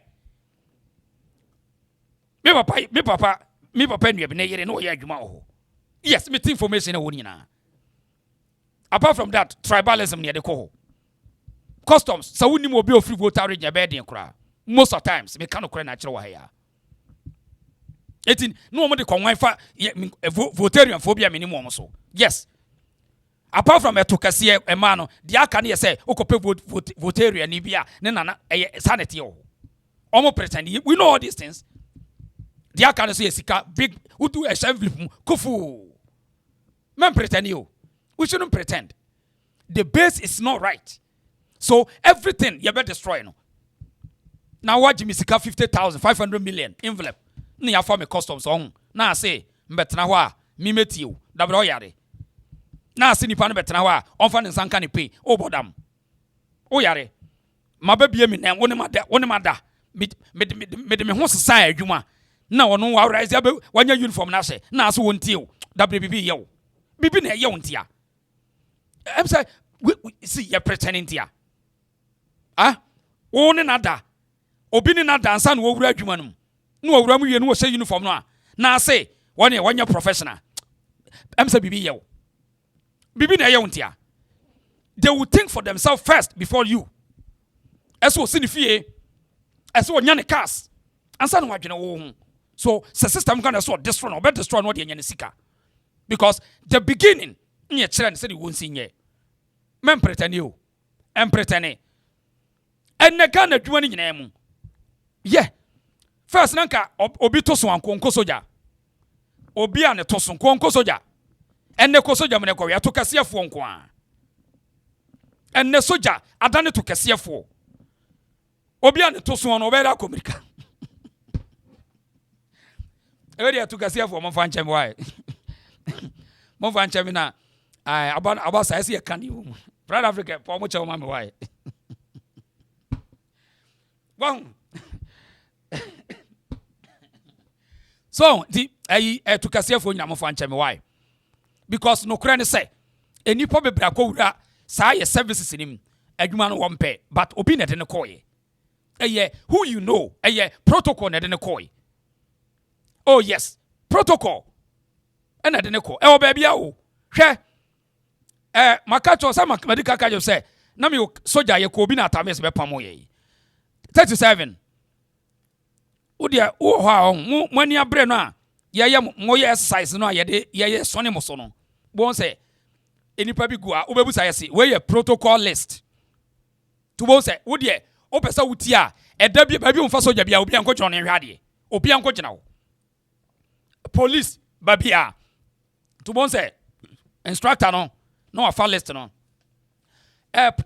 F: Me papa nua be na yere no ye adwuma ho. Yes, me information na woni na. Apart from that, tribalism near the coho. Customs, so we need be free voter in your bed and cry. Most of times, me cannot cry natural here. Etin no more the conwifa votarian phobia minimum so. Yes. Apart from a tokasia a man, the akani say, Okope votarian nibia, nana sanity. Almost pretend we know all these things. The akani say sika big who do a chef kufu. Man pretend you. We shouldn't pretend. The base is not right. So everything you better destroy. No. Now what Jimmy Sika 50,000, 500 million envelope. Ni ya form customs on. Na say mbetna wa mi meti you. Dabro yare. Na say nipa no betna wa on fa nsanka ni pay. O bodam. O yare. Mababie mi na woni mada. Me ho sesa adwuma. Na wono wa rise abe wanya uniform na hye. Na so wontie o. WBB ye. Bibi na ye wontia. I'm saying, we see, you're pretending here. One nada. Obini na dansa no wura adwumanum. No wura mu ye no say uniform no a. Na say, one year professional. I'm saying bibi ye. Bibi na ye wontia. They will think for themselves first before you. Eso sinifie. as one yana cars and son what you know so the system gonna so destroy no better destroy no the yana sika because the beginning nye children said you won't see ye men pretend you and pretend and the kind of doing in yeah first nanka obi to so anko soja obi ane to so anko soja and the soja me ko ya to kasiafo nko a and the soja adane to kasiafo obi ane to so no obera komirika e dey to kasiafo mo fan chem why mo fan chem na aba sa ese kan you Brother Africa for mo chem mama why wow. So the to kasiafo nyina mo fan chem why because no kra ne say enipa bebra kowura saa ye services nim adwuma no wompe but obi na de ne koye who you know protocol na de ne koye oh yes protocol na de ne ko obaabia o hwe makacho sa medical kajo say na me soja ye ko obi na atames be pamo ye 37 odia wo ha mo ani abre no a ye mo ye exercise no a ye sone mo so no bon say enipa bi go a obebu say say we ye protocol list to bon say wo de o pesa wuti a eda bi ba bi umfa soja bia obi anko jone hwade obi anko gina wo police ba bia to bon say instructor no afa list no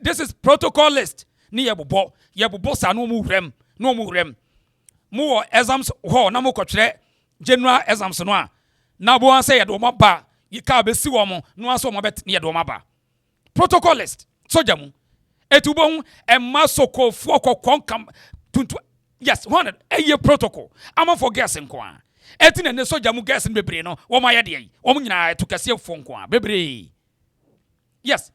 F: this is protocol list ni ye bobo sa no mu rem mo exams ho na mo kotwere general exams no a na bo an say ye do mo ba yi ka be si wo mo no aso mo bet ye do mo ba protocol list soja mu etubon emma sokofo konkam tuntu yes one eye protocol am for guess nko a etina ne soja mu guess bebre no wo ma ye de yi wo nyina to kase fo nko a bebre yes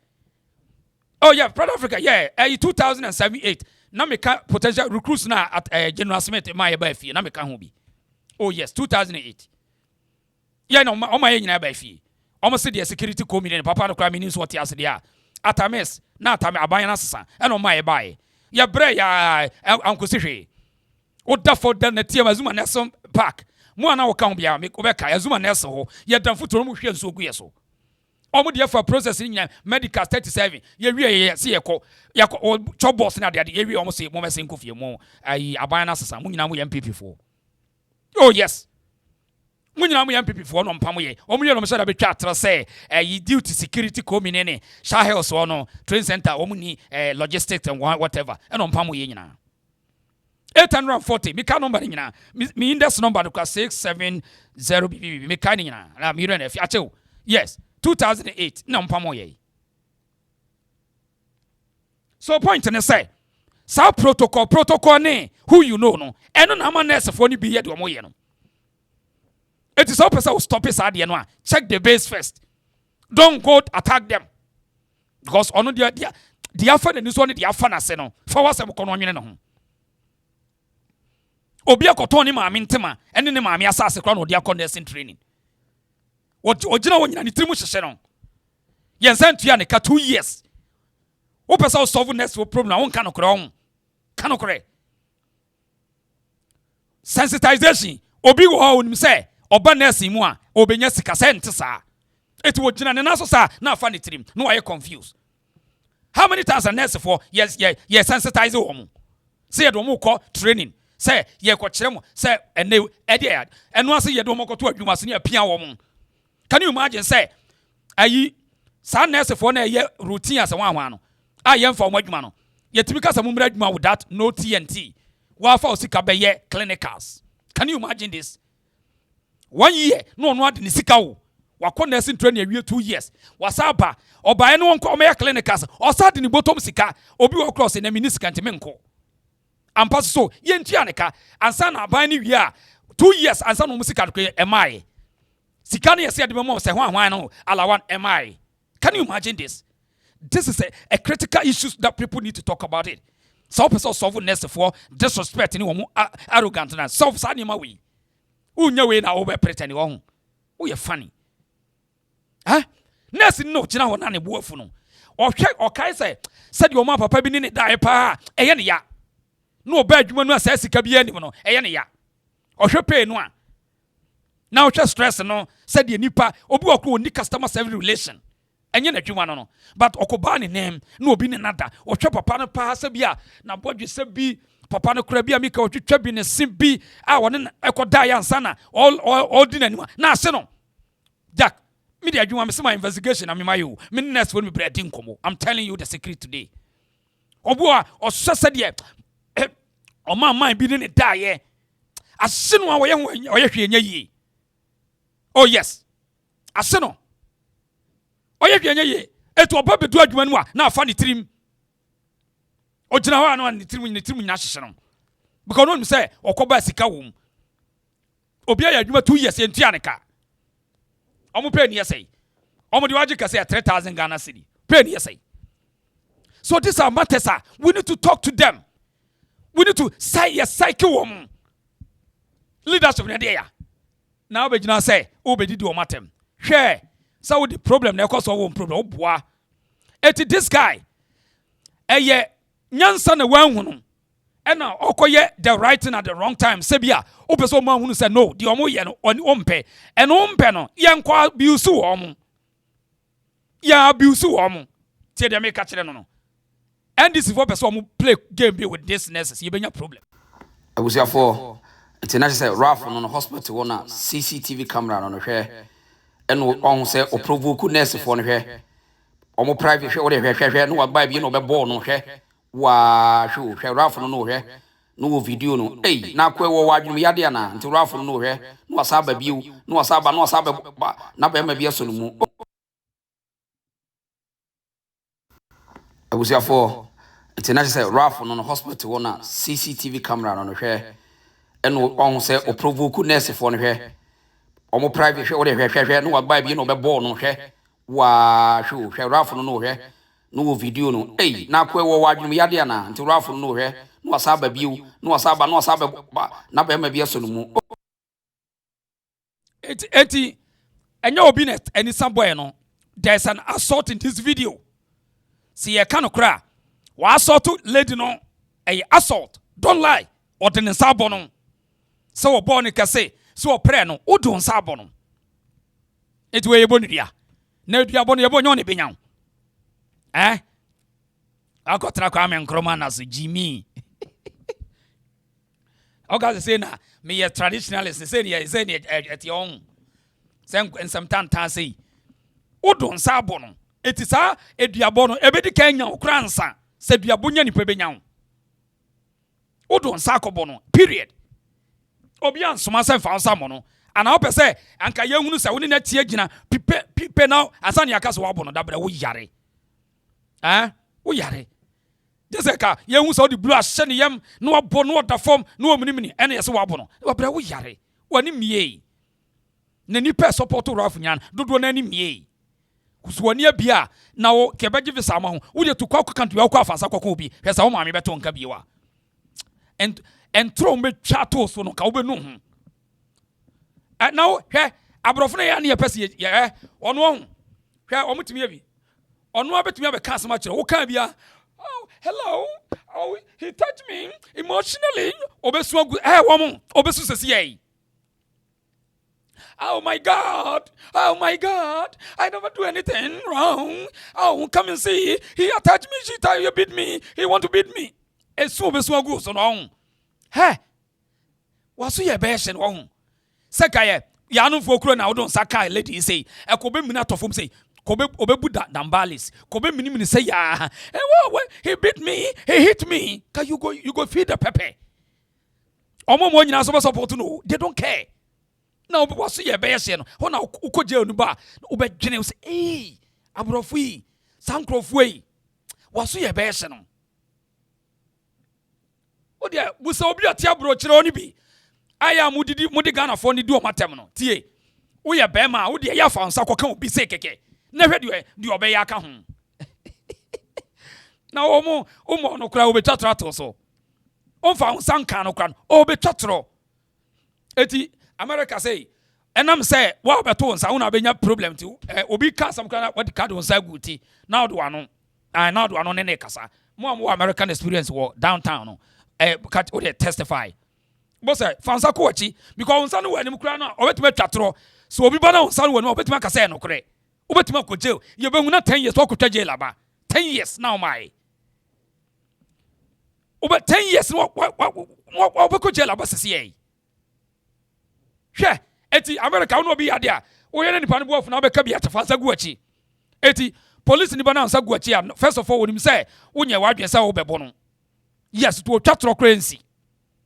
F: oh yeah South Africa yeah 2007-8 na me ka potential recruits na at General Smith ma ye ba fie na me ka ho bi oh yes 2008 yeah no o ma ye nyina ba fie o mo se the security committee papa no kra meaning so what ase dia atames na atame aban na sesa e no ma ye ba ye bre ya ankosihwe o da for da na tie mazuma na so park mo ana wo ka ho bia me ko be ka azuma na so ho ye dan futuro mo hwe nso gu ye so omo de for process nyina medical 37 ye wie se ye ko chobos na de ye wie omo se mo mesen kofie mo ai aban na sesa mo nyina mo ye MPP fo oh yes mo nyina mo ye MPP fo no mpam ye omo ye no so da be twa atra se yi duty security committee ne Shahel so no train center omo ni logistics and whatever e no mpam ye nyina 840 mi ka number nyina mi index number no ka 670 BB mi ka nyina na mi run afi achew yes 2008 na mpamo ye so point ne say sa protocol ne who you know no eno na ma nurse for ni bi ye de omo ye no it is all person will stop it sad no check the base first don't go attack them because ono dia fa na niso ne dia fa na se no fa wasem kono nwene no ho obi akoton ni maami ntema ene ne maami asase kra no dia nursing training ojina wonyina ni trimu hyehye no yensan tua ne ka 2 years wo pesa solve next problem na won ka no kra on ka no kra sensitization obi wo ha onim se oba nurse mu a obenya sika se nte saa eti wojina ne naso saa na afa ne trim no why confused how many times a nurse for yes sensitize wo say ye do mo ko training say ye ko kire mo say ene eno ase ye do mo ko to adwuma se ne apia wo mo. Can you imagine say ayi sa nurse for na ye routine as wan no a ye mfa mo adwuma no ye timi sa mo mra adwuma with that no TNT wa fa osika be ye clinicals. Can you imagine this 1 year no ade ni sika wo wa ko nursing training awie 2 years wasaba obae no wonko me clinicals osa de ni bottom sika obi wo cross na minisika ntime nko ampa so ye ntua ne ka ansa na aban ni wie a 2 years ansa no musika ko emai sika na yesi adem mo se hwan no alawan emai. Can you imagine this? This is a critical issue that people need to talk about it. So person solve nurse for disrespect ni wo arrogant na solve sa ni ma we unya we na wo be pretend wo ho wo ye funny nurse no gina ho na ne boafu no o hwe o kai say said your mama papa bi ni ne dai pa eye ne ya no bad adwuma no asa sika bi anim no eye ne ya ohwe pay no a na ohwe stress no said the nipa obi okro ni customer service relation enye na adwuma no but okoba ne name na obi ne nada ohwe papa no pa sa bi a na bodwe sa bi papa no kura bi amika otwetwa bi ne sim bi a woni ekoda ya nsa na all din anima na ase no Jack me dey adwuma me say my investigation na me mayo me next for me bread nkomo I'm telling you the secret today obu a osose de o man bi ne da ye ase no a wo ye hwe nya yi oh yes ase no o ye hwe nya yi etu oba bedu adwuma no a na afa ne tirim o gina ho anu ne tirim nyina hyehye no because no say okoba sika wom obi ya adwuma 2 years entua ne ka omo pay ne yesai omo de waje kase 3000 Ghana cedi pay ne yesai. So these are matters we need to talk to them. We need to say yes cycle woman leadership na there now be gina say obedi di o matem hwe so the problem na cause one problem oboa eti this guy eye nyansa na wanhu no ena okoye the right thing at the wrong time sebia opeso man hunu say no the omo ye no oni ompe eno ompe no ye nkwa abuse wo omo ya abuse wo omo tie de make kire no NDC for person play game be with this nurses you benya problem
G: abusia for international say Ralph no hospital wona CCTV camera no hwe eno on say o provoke nurse for no hwe omo private hwe o de hwe no wa ba bi no be ball no hwe wa hwe Ralph no hwe no video no na kwa wo wadwum yade na nti Ralph no hwe no wasaba biu no wasaba na ba ma bia so no mu abusia for international say Ralph no hospital wona CCTV camera no hwe eno on say o provoke nurse for no hwe omo private hwe o de hwe no wa ba bi no be ball no hwe wa hwe Ralph no hwe no video no na kwa wo wadwum yade na nti Ralph no hwe no wasaba biu no wasaba na ba ma bia so no mu
F: eti enye obi net any someboy no there's an assault in this video. See a kind of cry. Wa assault lady no assault. Don't lie. Or the sabono. So born can say so pray no udun sabono. It way bonidia. No dia boni ebonyo benyan. I got tra kwame nkroma na so Jimmy. Okay say na me a traditionalist say at your own. Sometimes say udun sabono. It is a eduabono ebedi kanya okransa se duabonya ni pebenya odon sakobono period obi ansoma se fa nsa mono ana opese anka yehunu se woni na tie gina pipe na asane akaso wabono dabra wo yare wo yare deseka yehunu se odi blue ahye ne yam na wabo no da form na omunimini ene yese wabono dabra wo yare wani mie na ni pe support Ralph nyan dodo na ni mie kusuwania bia na wo kebeje visa ma ho wo de to kwa kanto ya kwa afansa kwa obi hwesa wo maame beto nka biwa and throw me chato so no ka wo be no ho now hwe abrofo na ya na pese ye ono ho hwe omutimi bi ono abetimi abeka asema kire wo ka bia oh hello oh he touched me emotionally obesu wo mo obesu sesi ye. Oh my God! Oh my God! I never do anything wrong. Oh, come and see. He attacked me. He beat me. He want to beat me. It's so good. So no. Hey, what's your best and wrong? Sakaye, Yanu Fokro now don't Sakai lady say. A Kobe Minato from say. Kobe Obebuda Dambalis. Kobe Minimini say ya. He beat me. He hit me. Can you go feed the Pepe? Omo mo nyina so support no. They don't care. Now, what's your best? When I could jail the bar, Ubed say, Abrofui, Sancroft way. What's your best? Oh, dear, we saw be a tiabro chironibi. I am Mudigana for the do my terminal. Tie, we are Bema, who dear ya found Sako can be sick. Never do obey your account. Now, Omo no cry over chatrato so. On found some can of cran, obe chatro. Eti. America say, and I'm say, what about tones? I won't have problem too. Obi cast some kind of what the card on Saguti. Now do I know? I now do I know any casa. More American experience war downtown. cat or testify. Boss, fansa kochi because on Sunday when Mukrana or to chatro. So we banner on Sunday when we bet Macassan no cre. Ubetima ko jail. You been not 10 years walk to jail aba. 10 years now my. Over 10 years what ko jail aba CCA. She eti America no be adia. O yene nipa no bo na be ka bi atafansa guachi. Eti police ni bana ansa guachi. First of all when him say unye wadwen say wo bebo no. Yes to twatro currency.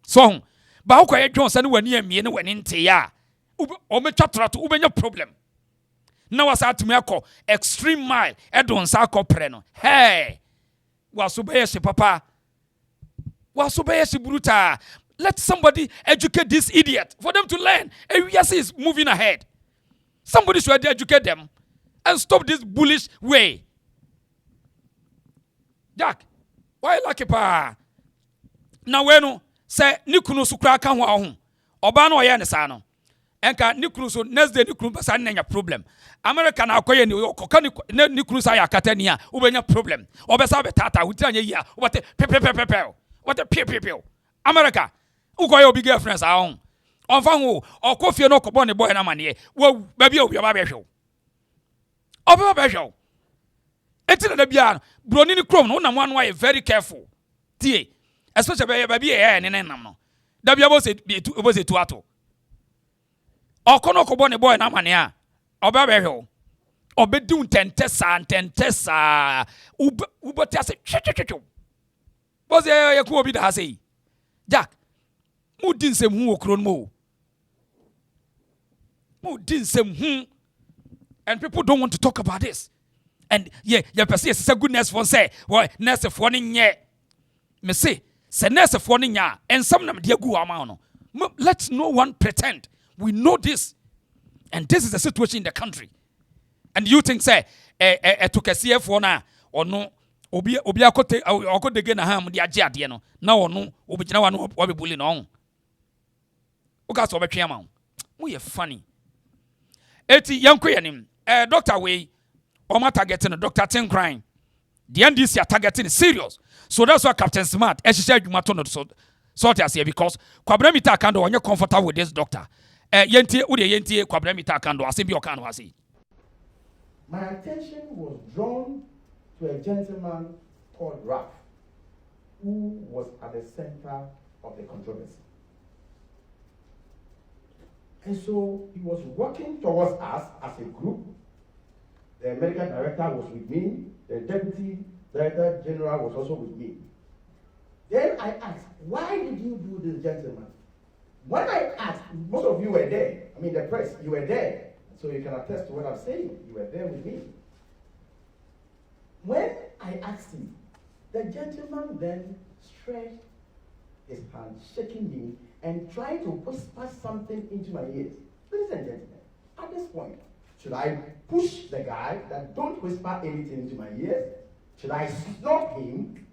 F: So ba wo kwaye dwon sane wani amie ne wani nte ya. O me twatro to ubenya problem. Na wasa atumi akọ extreme mile edon sa akọ pre no. Hey. Waso be ye papa. Waso be ye bruta. Let somebody educate this idiot for them to learn. Yes, is moving ahead. Somebody should educate them and stop this bullish way. Jack, why lucky pa? Now when say nikunu sukra kan ho ahun. Oba na oye ne sa no. Enka nikunu so next day nikunu basa na problem. America na akoye ni okoka nikunu sa ya katani a ubenya problem. Obesa be tata utira nya yi a obate pepepepepe. What a pepepepe. America ukoye obi girlfriends ahun. Onfa ho okofie no kobo ne boy na mane. Wo ba bia obi ba behwe. Obi ba behwe. Eti na bia broni ni krom no na mo anu very careful. Tie. Especially baby ne nam no. Da bia bo se tu ato. Okono kobo ne boy na mane a. Obi ba behwe. Obedu ntentesa uboti ase twetwetwo. Boze ye ku obi da sei. Jack mu din sem hu okro no mo. Mu din sem hu. And people don't want to talk about this. And yeah, person is a good nurse for say, well, nurse for nye. Me say nurse for nya and some nam dia gu ama no. Let no one pretend. We know this. And this is the situation in the country. And you think say to kese for na or no obi akote akodege na ham dia age ade no na ono obi gina wa no obi bully no. Uka so betwe ama. Mo ye funny. Eti yanko yanim doctor we Oma targeting Dr. Tin crying. The NDC are targeting serious. So that's why Captain Smart share adwuma to no sort as here because Kwabena Mita Kando when you're comfortable with this doctor. Yenti ude yenti Kwabena Mita Kando asembi okan wasi.
K: My attention was drawn to a gentleman called Ralph, who was at the center of the controversy. And so he was working towards us as a group. The medical director was with me. The deputy director general was also with me. Then I asked, why did you do this, gentleman? When I asked, most of you were there. I mean, the press, you were there. So you can attest to what I'm saying. You were there with me. When I asked him, the gentleman then stretched his hand, shaking me, and tried to whisper something into my ears. Ladies and gentlemen, at this point, should I push the guy that don't whisper anything into my ears? Should I stop him?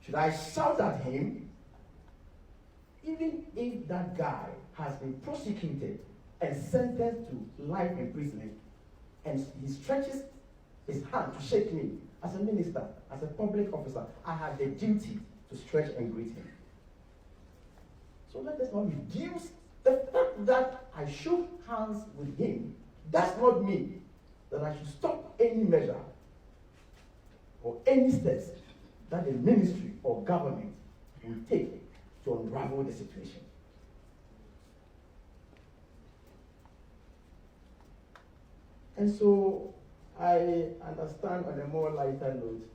K: Should I shout at him? Even if that guy has been prosecuted and sentenced to life imprisonment, and he stretches his hand to shake me, as a minister, as a public officer, I have the duty to stretch and greet him. So let us not reduce the fact that I shook hands with him. Does not mean that I should stop any measure or any steps that the ministry or government will take to unravel the situation. And so I understand on a more lighter note,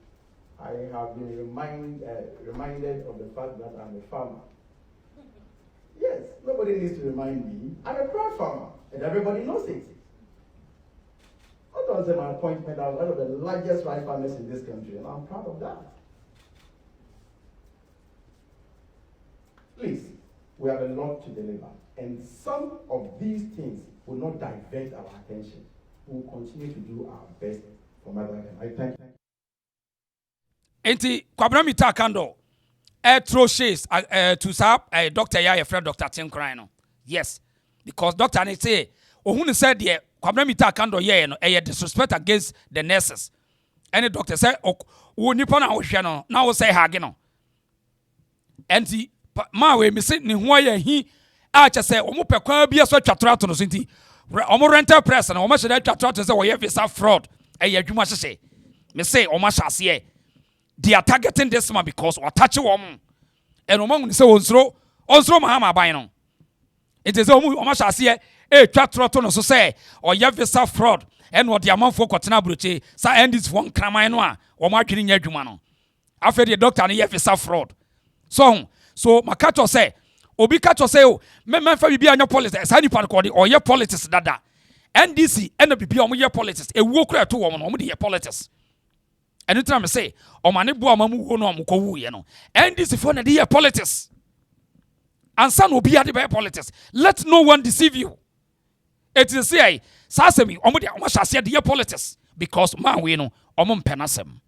K: I have been reminded of the fact that I'm a farmer. Yes, nobody needs to remind me. I'm a proud farmer, and everybody knows it. Not only my appointment, I was one of the largest rice farmers in this country, and I'm proud of that. Please, we have a lot to deliver, and some of these things will not divert our attention. We will continue to do our best for Mother. I thank you.
F: Enti Kwabena Mita Kando throw shades to sap Dr. Yaya friend Dr. Tim crying. Yes, because Dr. Ne say ohun said the Kwabena Mita Kando ye no disrespect against the nurses. Any doctor say wo nipa na wo hwe no na wo say hage no. enti ma we me se ne ho ya hi a che se omo pekwa bia so twatrato no so nti omo rental press na omo hye da twatrato se wo ye visa fraud e ya adwuma hyehye me say omo hyase they are targeting this man because or touch wom and omo say onsro mahama ban no it is omo hyase twatrato no so say or ye visa fraud and what the amount for kwatena broche sa end this one kraman no a omo adwene nya adwuma no after the doctor no ye visa fraud so makato say obi kato say o me fa bibia anya politics sa nipa ko de or ye politics dada NDC and bibia omo ye politics e wo kura to wo no omo de ye politics and time say o mane bo amamu wo no omo ko wu ye no NDC for na de ye politics and san obi ade be politics let no one deceive you it is say sasemi omo de omo hyase de ye politics because man we no omo mpenasem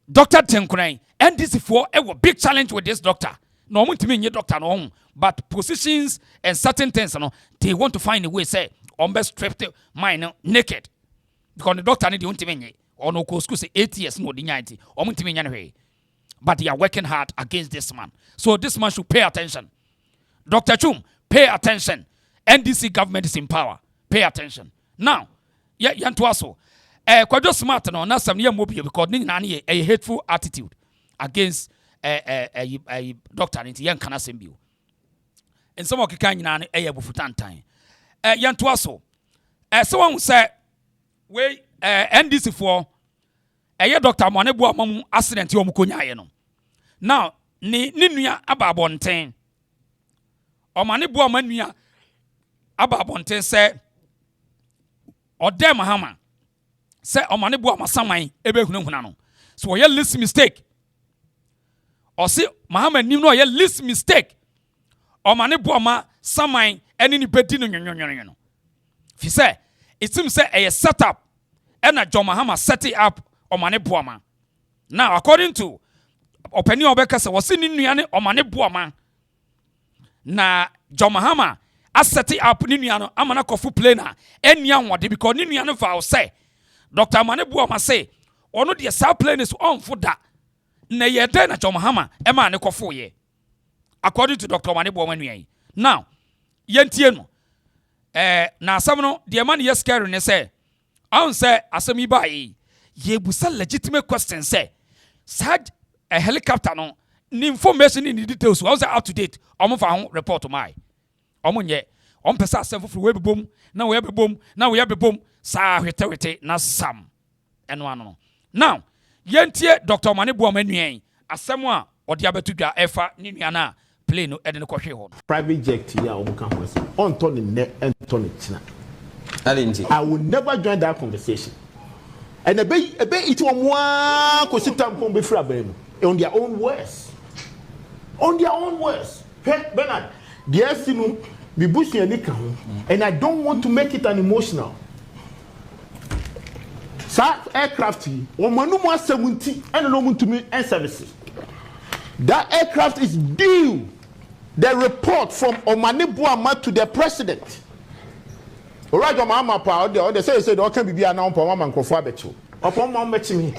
F: Dr. Tenkran NDC for a big challenge with this doctor. No one to me doctor no, but positions and certain things no, they want to find a way say on best stripped mine naked because the doctor need to me or no school say 8 years no the 90 or to me but they are working hard against this man. So this man should pay attention. Dr. Twum, pay attention. NDC government is in power. Pay attention. Now, yantuaso. Quite smart no na some near mobile because ni a hateful attitude against a doctor into young can assemble. And some of the kind of a bufutan time. Yantuaso. Someone said, we NDC for a doctor Monebo among accident you mukunya. Now, ni nuya ababonten. Or Manebo manuya ababonten said, or damn hammer. Say omane bo amasaman ebe hunahuna no so ye list mistake or say mahama nim no ye list mistake omane bo ama saman ene ni bedi no nwonwonwon no fi say it seems say a setup and a John Mahama set it up omane bo ama now according to openi obeka say wose ni nuane omane bo ama na John Mahama a set it up ni nuano amana kofu plana enia nwode because ni nuano vow say Dr. Manebuama say, ono the sub plane is on for that. Na ye den na John Mahama, ema ne kofo ye. According to Dr. Manebuama nwe. Now, yentie no. Na asam no, the man yes scary ne say, I say asami ba ye busa legitimate question say, sad a helicopter no, ni information in the details, I say up to date, omo fa report to my. Omo nye, on pesa asem for we be boom, now we be boom, now we be boom. Sa hwetewete na sam eno ano now yentie Dr. Manebuama nuen asem a odi abetudwa efa ni nua na plane no ede ne kohwe ho
K: private jet ya omuka ho se on to ne ento ne china I will never join that conversation and ebe it omoa ko sitam ko be fra bam on their own words Bernard the esinu mi busu ani ka ho and I don't want to make it an emotional. That aircraft, Omanumo 70 and no to me and services. That aircraft is due the report from Omanebuama to the president. Alright, Mama Power, they say, okay, be an Mama and Kofabetu. Upon Mama me.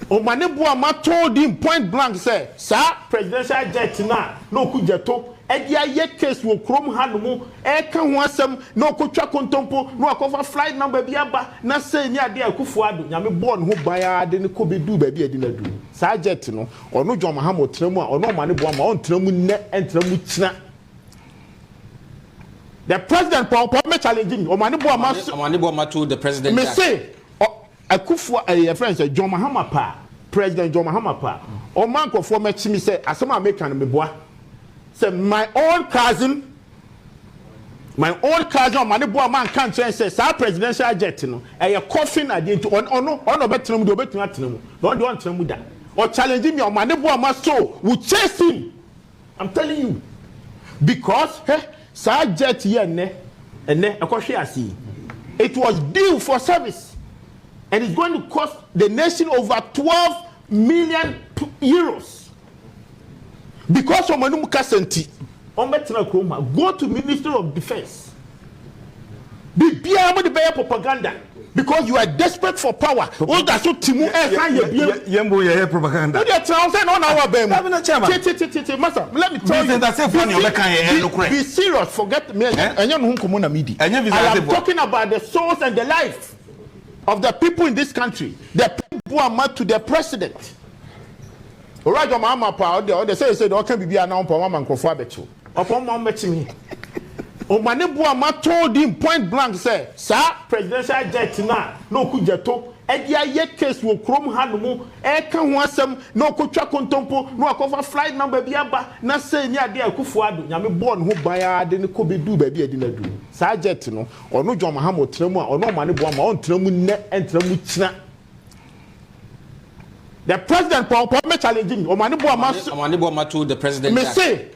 K: Omanebuama told him point blank, say, Sir, presidential jet now, no kujato. Edia ye case wo krom hanumu e ka ho asem na okotwa kontompo na akofa flight number bi aba na say ni ade akufo ado nyame born ho baya ade ne ko bedu ba bi ade na du sa jet no ono John Mahama otremu a ono ma ne bo ma on tremu ne entremu kina the president Paul me challenge me o ma ne bo ma
G: to the president
K: me say akufo your friend say John Mahama pa president John Mahama pa o man ko for me chi me say asem American me boa. Say my own cousin Manebo man can't say sa presidential jet no a coffin again to on betrem do betu atenemu don't want tremu da or challenging me on Manebo so we chase him. I'm telling you because sa jet here ne akohwe asi it was due for service and it's going to cost the nation over 12 million euros. Because of Manum Kassanti, go to Minister of Defense. Be beyond the bear propaganda. because you are desperate for power. All that so Timu
B: Yembo ye propaganda.
K: What you tell say on our bem. Master, let me tell you.
B: That's
K: be serious. Forget me. I am talking about the souls and the life of the people in this country. The people who are mad to the president. Alright, your mama power. They say they can't be an unpower man for betu. Upon mom me. Omanebuama told him point blank, say, sir, presidential jet na no kujeto. Edia ye case wo krom hanumu. Eka huasem no kucha kontompo no akofa flight number biaba na say ni ade akufuado. Nyame born ho baya de ne ko bedu ba bi ade na du. Sa jet no ono John Mahama tremu a ono omanebuama on tremu ne entremu kina. The president Paul me challenging omanebuama
L: told the president.
K: Me say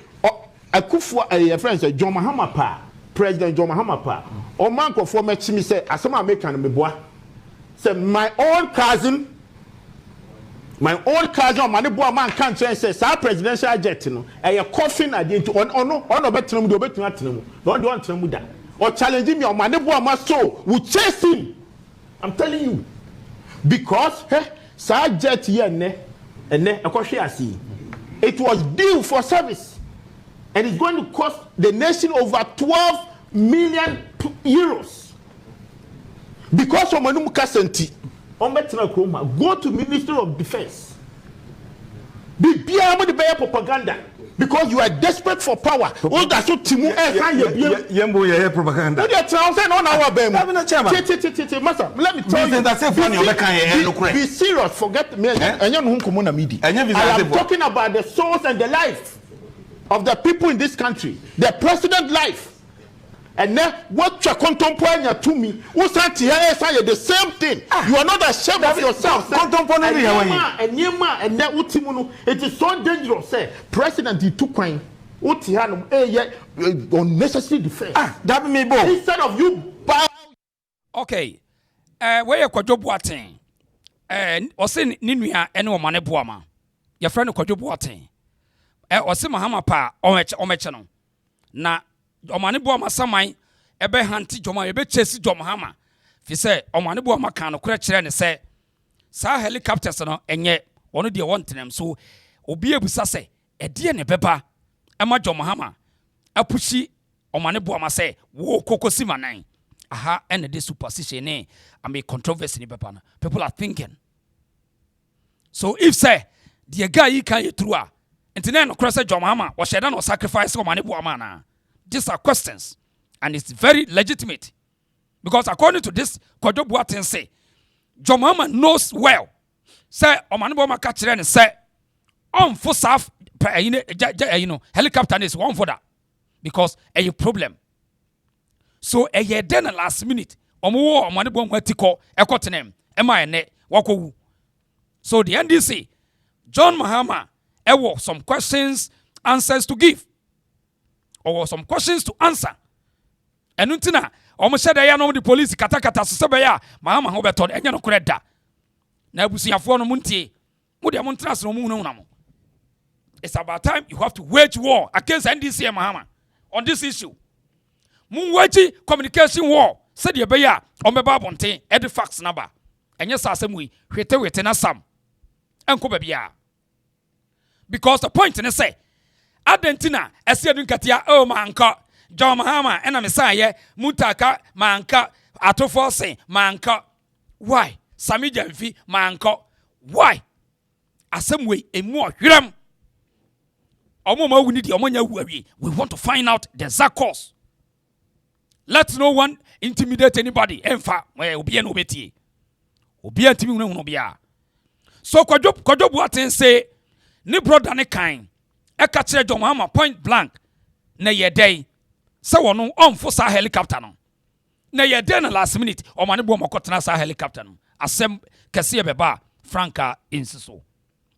K: Akufo a friend say John Mahama pa President John Mahama pa o man ko for me chimi say asema American me boa say my own cousin man boa man kan say sa presidential jet no e coffin ade ono betenam do betun atenam no do antenam da or challenging me o man boa ma so we chase him. I'm telling you because sa jet here ene ekohwe asi it was due for service. And it's going to cost the nation over 12 million euros. Because of Manum Kasenti, go to Ministry of Defense. Be beyond the bear propaganda. Because you are desperate for power. All that so Timu
B: Yembo ye propaganda.
K: What you tell say on our bem. Master, let me tell you. Be serious. Forget me. I am talking about the souls and the life of the people in this country, the president life. And then what you contemplate to me, who said the same thing. You are not ashamed of yourself. And then it is so dangerous. Say president he took coin. Unnecessary defense.
B: That me bo.
K: Instead of you buy.
F: Okay. Where you Kwadwo Boateng? Ose ni nua ene o mane boama. Your friend Kwadwo Boateng. Ose Mahama pa omeche no na omane bo ma saman ebe hanti joma ebe chesi joma hama fi se omane bo ma kan no kura kire ne se sa helicopters no enye wono de wontenem so obi ebusa se ede ne beba ema joma hama apushi omane bo ma se wo kokosi manan aha ene de superstition ne am a controversy ni beba na people are thinking. So if say the guy you can through Internet no cross John Mahama or Shedan or sacrifice or money na. These are questions and it's very legitimate because according to this Kwadwo Boateng say John Mahama knows well say omani bo maka kire ne say on for saf helicopter is one for that because a problem. So a year then last minute omo omani bo matiko ekotenem ema ene wakowu. So the NDC John Mahama some questions, answers to give. Or some questions to answer. And untina, almost said I know the police katakata Sabaya, Mahama Hoberton, and Yano Creda. Nabusia for no munti, Mudia Montras no Munamo. It's about time you have to wage war against NDC and Mahama on this issue. Munwaji communication war, said Yabaya, Omeba Bonte, Edifax number. And yes, Asemui, Hete Sam, and Kobabia. Because the point in say, Argentina, Esiadun Katia, oh manka, John Mahama, and Messiah, Mutaka, manka, Atofose, manka. Why? Sami Jamfi, manka. Why? Some way a more hiram. We need the we want to find out the exact cause. Let no one intimidate anybody. Enfa, where will be an obeti. Obi antimi no bia. So Kwadwo Boateng say ni brother ne kan e ka kire John Mahama point blank na ye dey say wono on for sa helicopter no na ye dey na last minute o ma ne bo makotena sa helicopter no asem kese beba franka insiso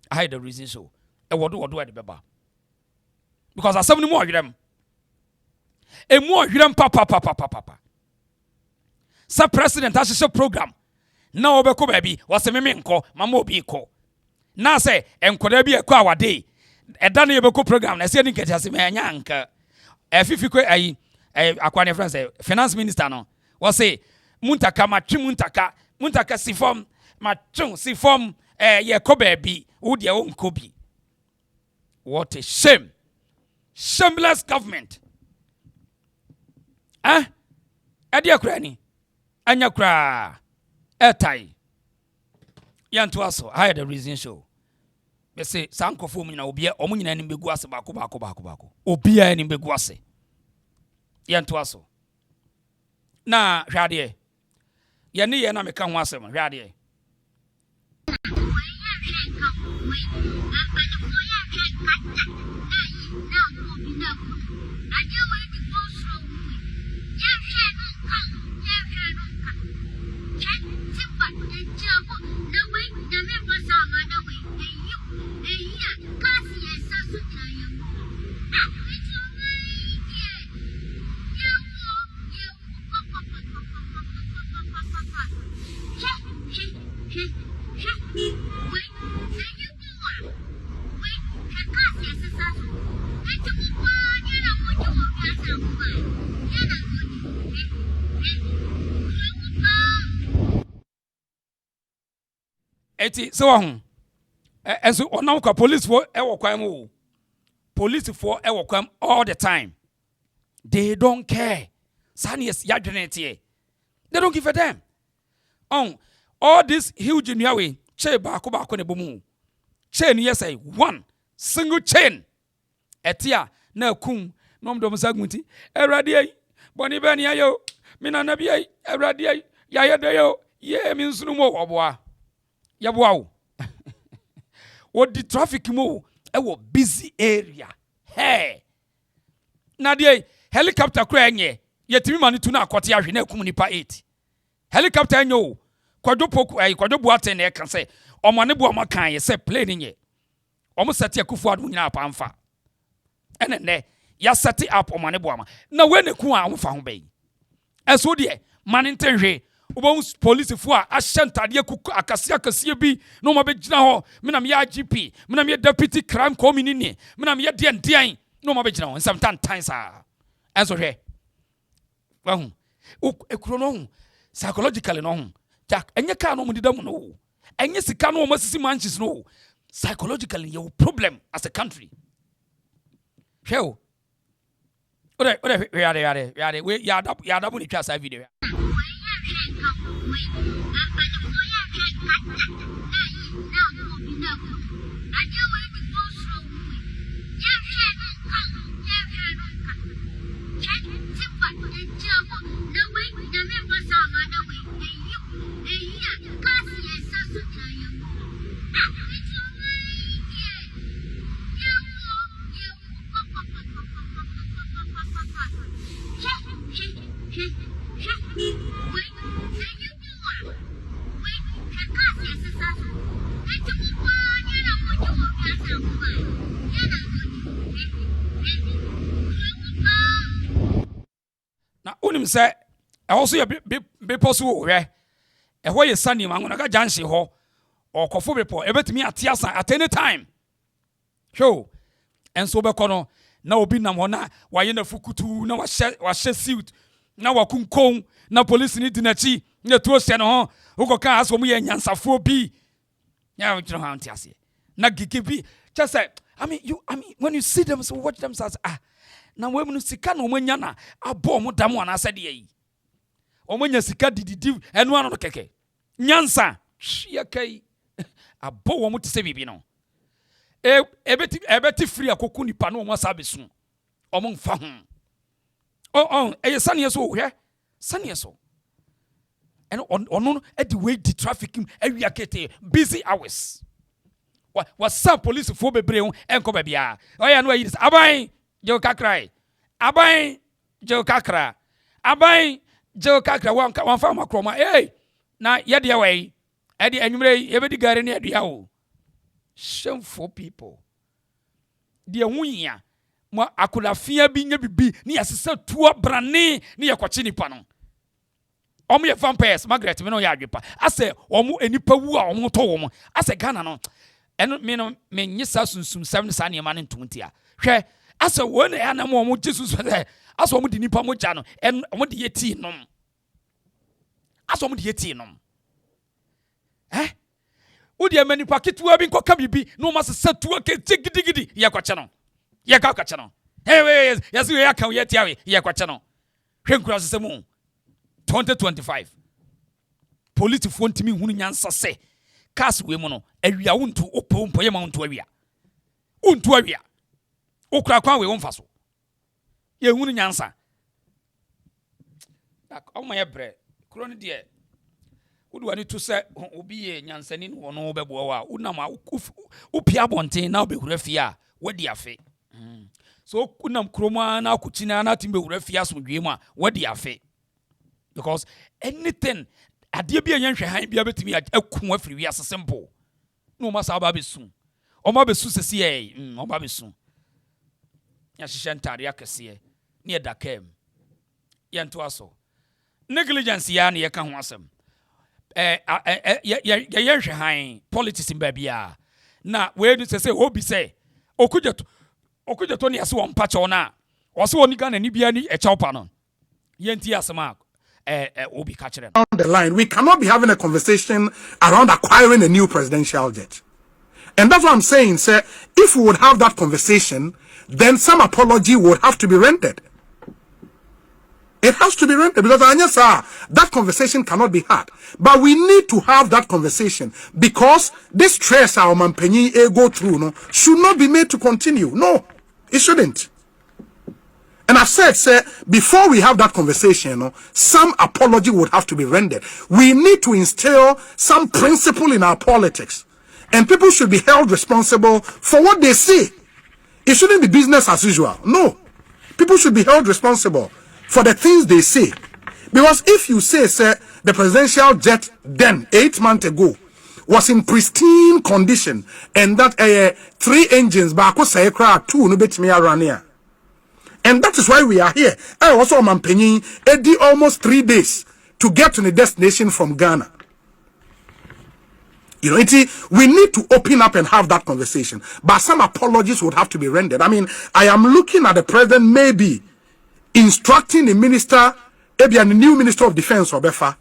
F: I hide the reason so e wodo e beba because asem ni mo hwirem e mo hwirem papa sa president asese program na obeko baby wase meme nko mama obi ko na say enkoda bi ekọ awade eda na yebeko program na say ni nketiase me anya nka afifi ko ayi akwane friends finance minister no wase muntaka matwe muntaka si fam matwe si fam ye ko baabi wo de wo nko bi. What a shame. Shameless government. Ade akura ni anya kura etai yanto aso I had a reason show. Be say sankofo mu nyina obi omu nyina ni begu ase bako obi a ni begu ase yanto aso na hwade ye ne ye na meka ho asem hwade eti so ho enso onam kwa police for ewo kwan mu police for ewo kwan all the time. They don't care. Sanies yadwenete. They don't give a damn. All this huge nyawe che bako ne bomu. Chain yes one single chain. Etia na kum nom dom sagunti. Erade boni bani ayo. Mina na bia erade ya yede yo. Ye mi nsunu mo oboa. Yabuao. What the traffic mo ewo busy area. Hey. Nadia helicopter kura enye. Yetimi mani tu na akote ahwe na ekum nipa 8. Helicopter enye o. Kwadobu aten e kan se omane bu amakan ye se plane nye. Omo set akufu adu nyina apamfa. Ene ya set up omane bu ama. Na we ne ku a omfa ho bai. Eso de mani ntenhwe Ubon police fu a ahye kuku akase bi no ma begina ho menam ya GP menam ya deputy crime community menam ya dian no ma begina ho sometimes enso hwe wahu ekuro no psychologically no jack enye ka no mudida mu no enye sika no masisi manches no psychologically you problem as a country hwe ore yade we yada bu ni twa sa video na unim se also ye be possible hwe ehwo ye sani ma ngona ga janse ho okofo bepo ebetimi atiasa at any time show enso be kono na obi nam ho na waye na fukutu na wahye suit na wakunkon na police ni dinachi na tuo se no ho ukoka aso mu ye nyansafo bi ya witro ha antiase na gigibi just say I mean when you see them so watch them as na we mu sika na omanya na abo mo dam ana asade yi omanya sika dididi enu ano no keke nyansa hia kai abo wo mo tese bibi no ebeti free akoku nipa no mo sabesu omo mfa ho sane so hwe sane so and on at the way the traffic area kete busy hours what some police for bebre ho enko ba bia oya no ayi aban je kakrai aban je kakra aban je kakra wan fa makroma na ye de we e de anwumre ye be di gare ne adua o shameful people de hunya mo akulafia bi nya bibi ni yasesa tuo brane ni yakochi nipa no omo ye vampires Margaret me no ya adwepa ase omo enipa wu a omo to wo mo ase Ghana no eno me no me nyisa sunsum 7 sa ne ma ne ntontia hwe ase wo ne ya na mo Jesus ase omo di nipa mo ja no omo de yeti nom aso mo de yeti nom Udi many packet we been bibi no mas set to a gidigidi ya kwachano ya ka kwachano hey yes we can yet ya kwachano hwenkura se mu 2025 police phone timi hunu nyansa se cast we mu no awia wontu opo mpoye ma wontu awia okura kwa we wonfa so ye hunu nyansa o ma ye bre kro ne de Udu wani to say obi ye nyansani no no bebo wa unam upia bonten na obehura fia wadi afe so unam kroma na akuchina na timbe hura fia somdwe mu a wadi afe because anything ade bia yenhwe han bia betimi akun afiri wi ase simple no ma sa ba besu o ma besu sesi e o ba besu ya hihye ntare akese ne edakam ye nto aso negligence ya ne ye ka ho asem yenhwe han politics in babia na we do say obi say okujeto ne ase won pacho na o se oni Ghana ni bia ni e chawpa no yenti asema obi ka kire
I: on the line. We cannot be having a conversation around acquiring a new presidential jet. And that's what I'm saying, sir. If we would have that conversation, then some apology would have to be rendered. It has to be rendered because that conversation cannot be had. But we need to have that conversation because this stress our man penny go through should not be made to continue. No, it shouldn't. And I've said, sir, before we have that conversation, some apology would have to be rendered. We need to instill some principle in our politics. And people should be held responsible for what they say. It shouldn't be business as usual. No. People should be held responsible for the things they say. Because if you say, sir, the presidential jet then, 8 months ago, was in pristine condition, and that 3 engines, but 2, no bet me around here. And that is why we are here. I also am paying almost 3 days to get to the destination from Ghana. You know, we need to open up and have that conversation. But some apologies would have to be rendered. I mean, I am looking at the president maybe instructing the minister, maybe a new minister of defense or BEFA,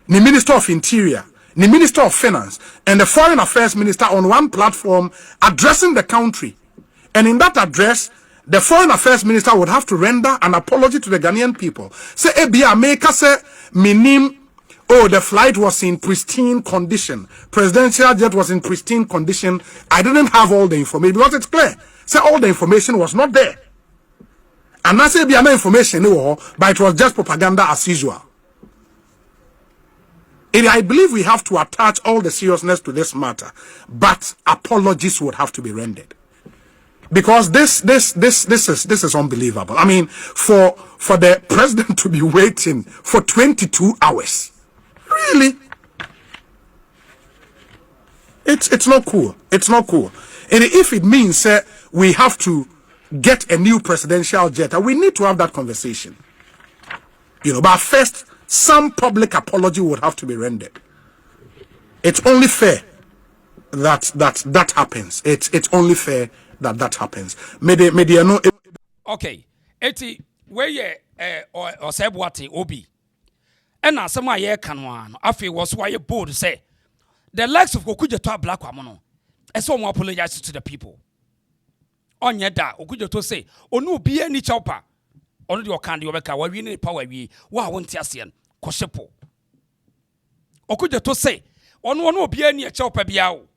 I: the minister of interior, the minister of finance, and the foreign affairs minister on one platform addressing the country. And in that address, the foreign affairs minister would have to render an apology to the Ghanaian people. Say, Ebia, make us say, minim, oh, the flight was in pristine condition. Presidential jet was in pristine condition. I didn't have all the information because it's clear. Say, all the information was not there. And I say, no information, but it was just propaganda as usual. And I believe we have to attach all the seriousness to this matter, but apologies would have to be rendered. Because this is unbelievable. I mean, for the president to be waiting for 22 hours. Really? It's not cool. It's not cool. And if it means we have to get a new presidential jet, we need to have that conversation. You know, but first, some public apology would have to be rendered. It's only fair that happens. It's only fair that happens.
F: Okay. Eti weye or sebwati obi. And now some ye canwan. Afi was why you bold say the likes of Okuja to black woman. And so apologize to the people. On your da, Okuja to say, oh no, be any chopper. Only your candy obeka, where we need power we won't asian, koshepo. Okuja to say, on one be any chopper biao.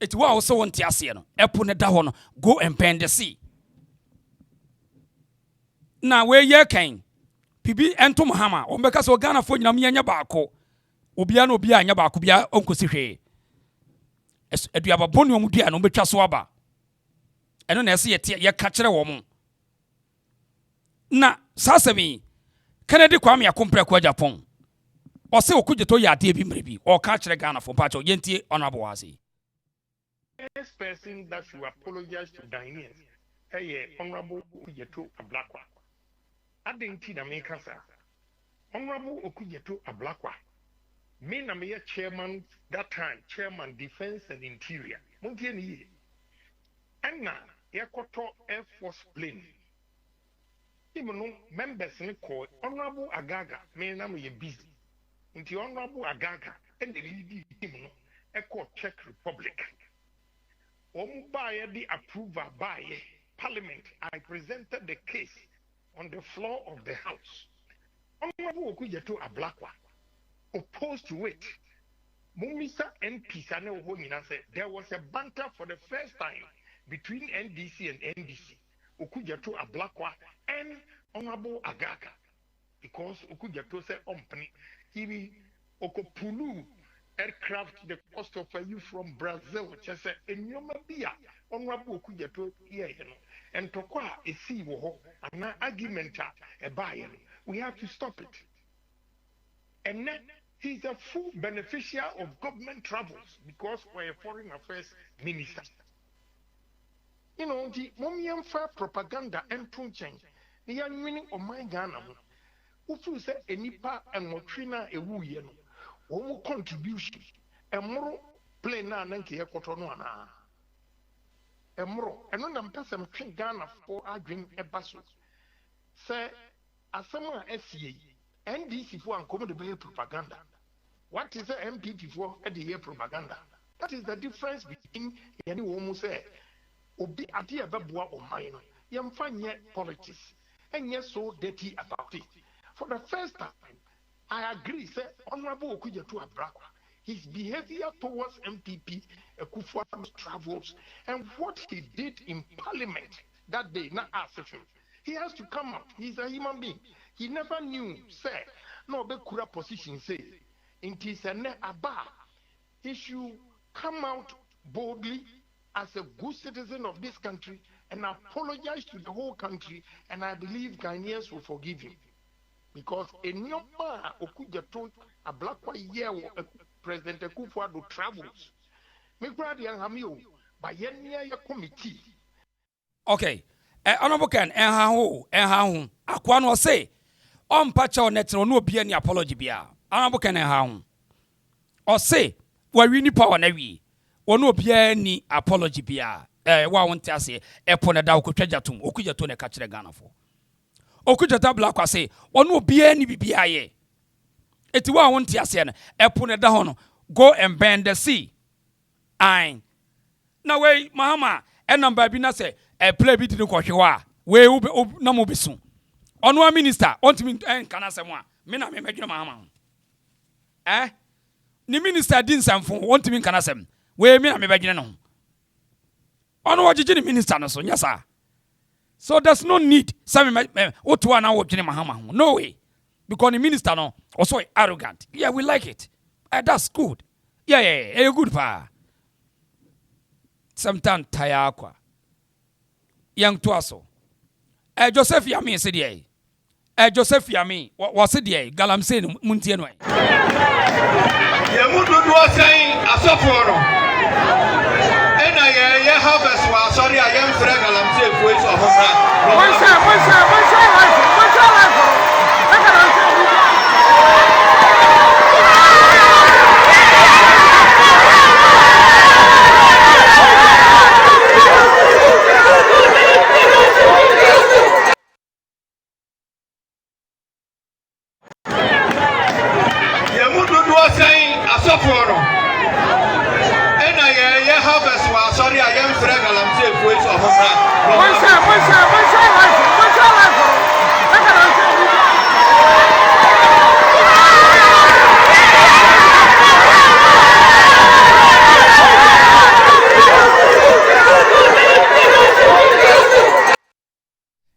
F: It was also on Tiasiano, Epone Dahon, go and pen the sea. Now, where ye came, Pibi and Tom Hammer, or because of Ghana for Yamia Bako, Obiano Bia Yabakubia, Uncle Sihe. As you have a bonum Dia no betra swaba. And then I see a tear, ye catch a woman. Na, Sasami, Kennedy Kwame a compare kwa Japon. Or say, could you ya dear maybe, or catch a Ghana for Pacho Yenti honorable Wazi.
L: First person that should apologize to Ghanaians, Honorable Okujeto Ablakwa. I didn't see the main cancer. Honorable Okujeto Ablakwa. Me na me chairman that time, chairman defense and interior. Montieni. And now, Yakoto Air Force plane. Even no members in the court, Honorable Agaga, me na me busy. Nti Honorable Agaga and the lead team no Echo Czech Republic. Omubaye the approval by Parliament. I presented the case on the floor of the House. Honorable Okujeto Ablakwa opposed to it. Mumisa MP Sane Ohonina said there was a banter for the first time between NDC and NDC. Okujeto Ablakwa and Honorable Agaga. Because Okujeto said Ompani, he Okopulu aircraft, the cost of you from Brazil, which I said, and you may be Honorable Okujeto here, and Tokwa is see an argument a buyer. We have to stop it. And then he's a full beneficiary of government travels because we're a foreign affairs minister. You know, the Momian fair propaganda and change. They are winning on my Ghana. Who say a nipa and motrina a wuyen, or contribution, a more plain nanki a cotonoana. A more, and when I'm passing Ghana for arguing a basso. Say, as someone SCA, NDC for uncommon propaganda. What is the MPP for at the year propaganda? That is the difference between any woman say, Obi Adia Babua or mine, young fine yet politics, and yet so dirty about it. For the first time, I agree, say, Honorable Okujeto Ablakwa, his behavior towards MPP Ekufuado's travels and what he did in Parliament that day, not ask him. He has to come out. He's a human being. He never knew, say, no be kura position say. Inti sene aba. He should come out boldly as a good citizen of this country and apologize to the whole country, and I believe Ghanaians will forgive him. Because a new man Okujeto Ablakwa year President Ekufuado travels. Me grad yang hamio by yenya committee.
F: Okay. Honorable Ken, enha akwa no say on pacha on net no be any apology bia. Honorable Ken enha o say we win power na wi. Ono be any apology bia. Wa won ase epo na da okotwaja tum okujeto ne ka kire Ghana fo. Okujeto Ablakwa say ono be any bibia ye. Eti wa won ase na epo na da ho no go and bend the sea. Ain. Na we Mahama number bi na say a play bit in Kwashiwa, where no more be soon. On one minister, want me and can answer one. Mina me make your mamma. Eh? The minister didn't send for want me can answer. Where me me begin on. On what you minister, no, so yes, sir. So there's no need. Some what to one hour, Mahama. No way. Because the minister no also arrogant. Yeah, we like it. That's good. Yeah, good pa. Sometimes tire aqua. Young Twasso. Joseph Yami said ye. Joseph Yami, what said ye? Galam saying Muntianway.
M: Yamudu was saying a sophomore. And I harvest was sorry, I am Fred Galam saying voice of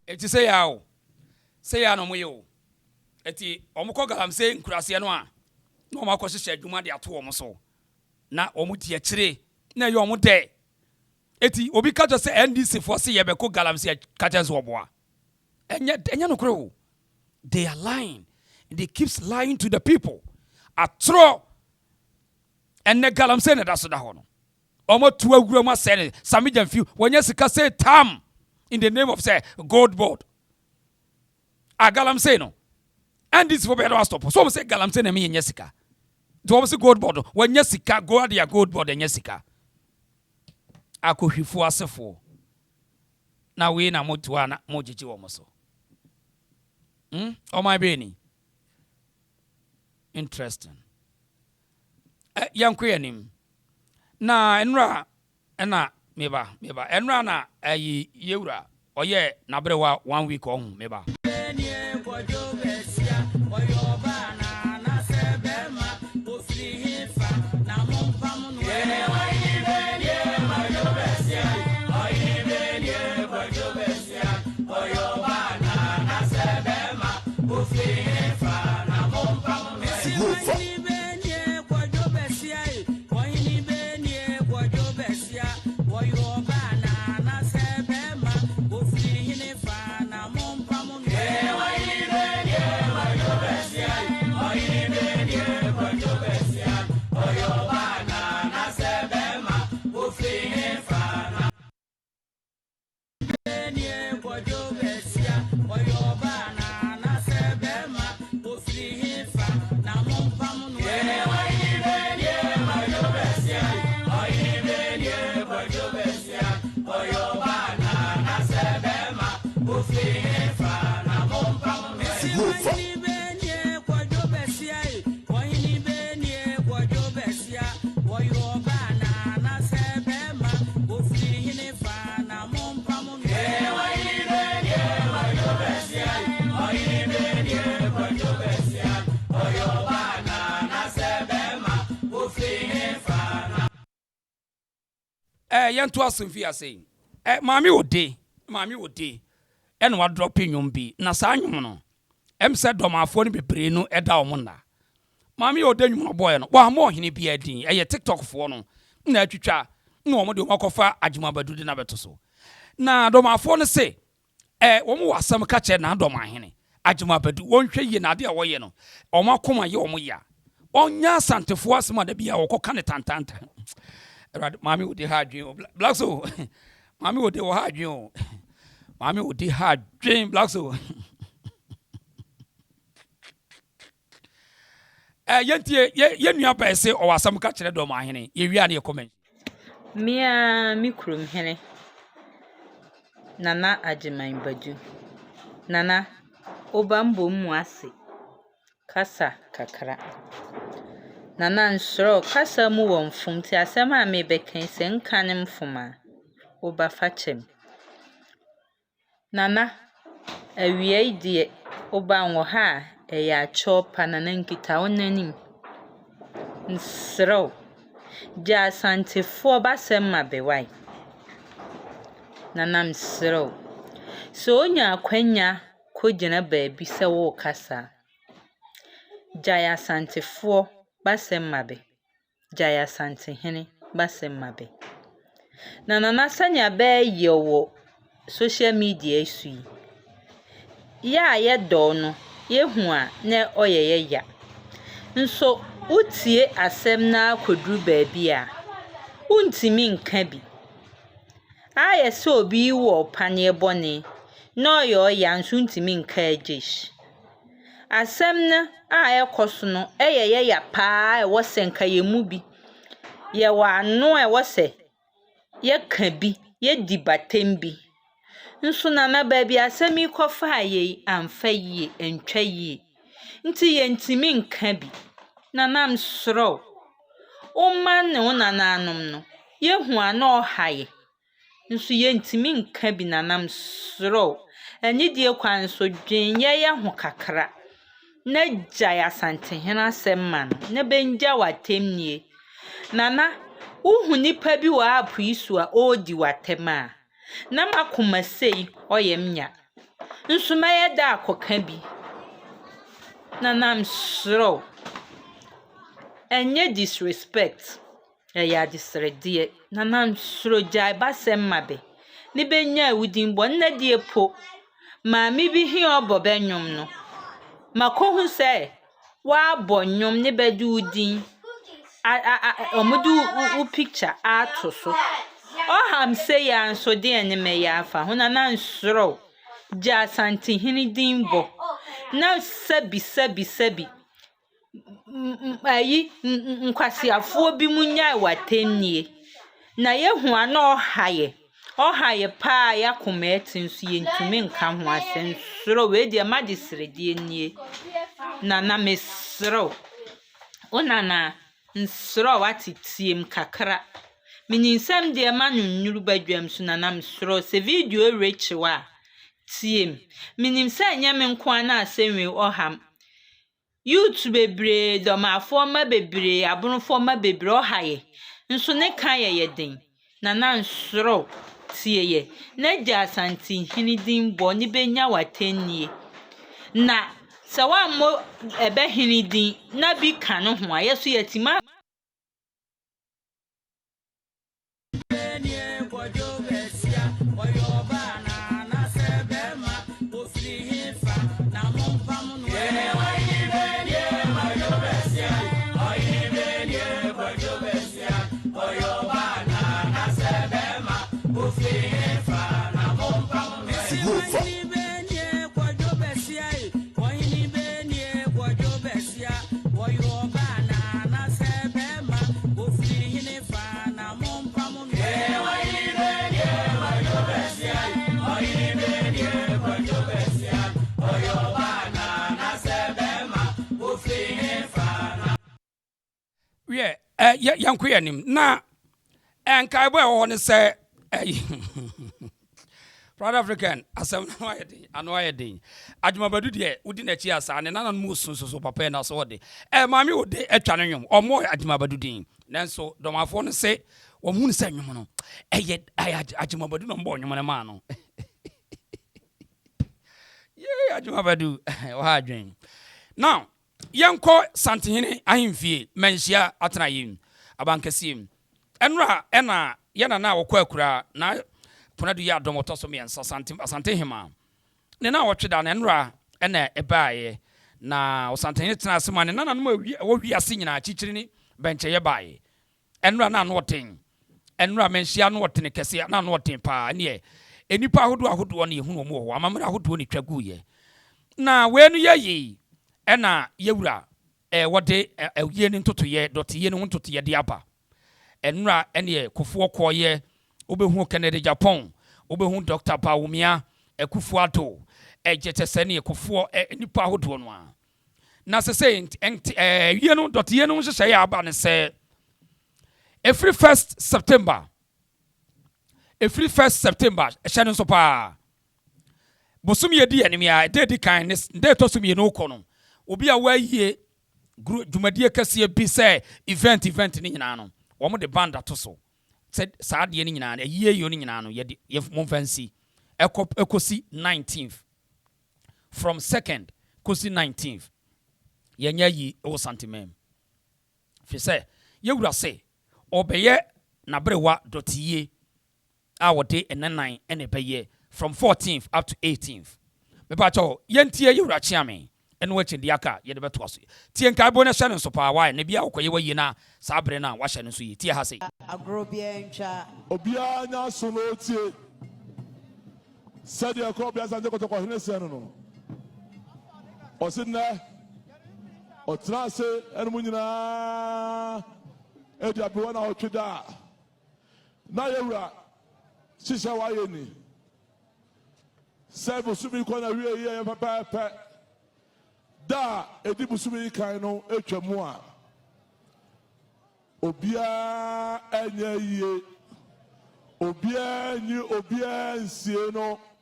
F: Eti say ya no moyo. Eti omukọ Galam say nkurase no a na omako hyehyɛ adwuma de ato omo so na omo tie kire na ye omo de eti obi ka jo say NDC for say yebeko Galam say ka je so oboa enya no kro. They are lying. They keeps lying to the people. Atro and ne Galam say na da so da ho no omo tu aguro ma say sami jamfi wonya sika say tam in the name of say gold board. A Galam say no. And this for better stop. So we say Galam say na me nyesika. Do we say gold board when nyesika go at your gold board and nyesika. Akohwifo asefo. Na we na motua na mojiji wo mo so. O my beni. Interesting. Yanko yanim. Na enra ena meba. Enra na yewura. Oye na brewa 1 week on meba. Yanto asomfia say maami ode en wa drop nyom bi na sa nyom no em se domafo ne bebre no eda omna maami ode nyom no boy no wa mo hene bi adin TikTok fo no na atwitwa na omo de omakofa ajuma badude na beto so na domafo no say omo wasam ka che na domahene ajuma badu wonhwe ye na de a woye no omakoma ye omo ya onya santefo asema da bia wokoka ne tantanta Mami would the hard dream, Black so. Mami would the hard dream. Mami would the hard dream, Black so. Yentia by say, or some catch the door, my henny. You are your comment.
N: Mia mikrum henny. Nana ajimain baju. Nana obambo mwasi. Kasa kakra. Nana nsoro kasa mu won fumti asema me bekan se nkanem fuma oba fachem Nana awie idie oba nwo ha eya chopa nana nkita onanim nsoro ja santefo basema bewai Nana nsoro so onya akwanya kogina baabi se wo kasa Jaya santefo basemabe Jaya santi hene basemabe Nana sanya be yewo social media isui ya ye do no ye hu a na oyeye ya nso utie asem na koduru baabi a untimi nka bi aye se obi wo panye bone no yo ya nso untimi nka ejish asem na ekoso no eyeye ya pa wosenka yemu bi ye wa no wose ye ka bi ye dibatem bi nso na baabi asem ikofa ye amfa yi entwa yi nti ye ntimi nka bi nanam soro o man ne onananum no ye hu ana ohaye nso ye ntimi nka bi nanam soro enyi die kwan so dwen ye hu kakra na Jaya sante hena semman na benja watemnie Nana uhu nipa bi wa apu isu a odi watema na makoma sei oyemnya nsuma ye da akoka bi Nana msro enye disrespect ya disredie Nana msro Jai basemma be ni benya udimbo na die po ma mi bi hi obobenyum no makohu se wa bonyom ne bedu din omudu u picture ato so oham se ya nso de eneme ya afa huna na nsoro ja santi hini dimbo na sabi ayi nkwasiafo bi munya watemnie na yehu ana ohaye pa ya kometi nso yentumi nka ho asensoro we de magisredie nie na mesro Onana nsro watitiem kakra. Mininsam de ma nyuru badwam so nanam sro se video rechiwa tiem. Minimsa nya me nko na asenwe oham. YouTube bebre do ma forma bebre abun forma bebre ohaye. Nso ne kan ye den. Nana nsro tieye. Na gya santi hini din bo ni benya watenie. Na sawa mo ebe hini din na bi kan ho ayeso yetima
F: yanko yanim na enkai boy ho ne say Proud African asem no ayedin ano ayedin adwuma badu de udi na chi asa ne nanan mu so papa na so de maami wo de atwa no nwom omo adwuma badu din nanso domafo no se wo mu ne say nwom no eye adwuma badu no mbo nwom ne ma no ye adwuma badu wa adwen now yanko santihene ahimfie menhia atena yim abankasim enra ena yana na wokwa akura na ponadu ya domoto so me ensa santihema ne na wotweda na enra ena ebaaye na osantihene tena asema ne nana no wo wiase nyina chichiri ni benche ye baaye enra na no woten enra menhia no woten kese na no woten pa ne enipa ahodo ne ehunu mo ho amamra ahodo ne twaguye na wenu yeyi ena yewura wode ye ni ntotoye dotiye ni ntotoye de aba enra ene kofuo koye obehu Kennedy Japan obehu Dr. Bawumia ekufu ado ejetese ne kofuo nipa hodo no a na se ye no dotiye no hyehyɛ ya aba ne se every 1st September ehye no so pa bosum ye di anemia de kan ne de tosum ye no kɔ no obi a waye dwumadie kase bi say event ni nyina no wo mo de band atoso saa de ni nyina na yie yo ni nyina no ye mo fancy ekosi 19th from 2nd kosi 19th yenya yi o santimem fi say ye wura say obeye na brewa dotiye a wode enanan ene beye from 14th up to 18th me ba cho yentie ye wura chiame eno wachi ndi aka ye de beto aso tie nka bo na hye no so pa wa na bia akoye wayi na saa bre na wa hye no so yi tie ha sei
O: agrobia ntwa
B: obia nya so no tie sadia ko bia sanje ko to ko hene se no osinna otra se enu munyina edi abewa na otweda na yewura shisha wa yeni sebo sumi ko na wie ye papa da edi busumi kan no etwamu a obia enye yie obia nyi obia nsie no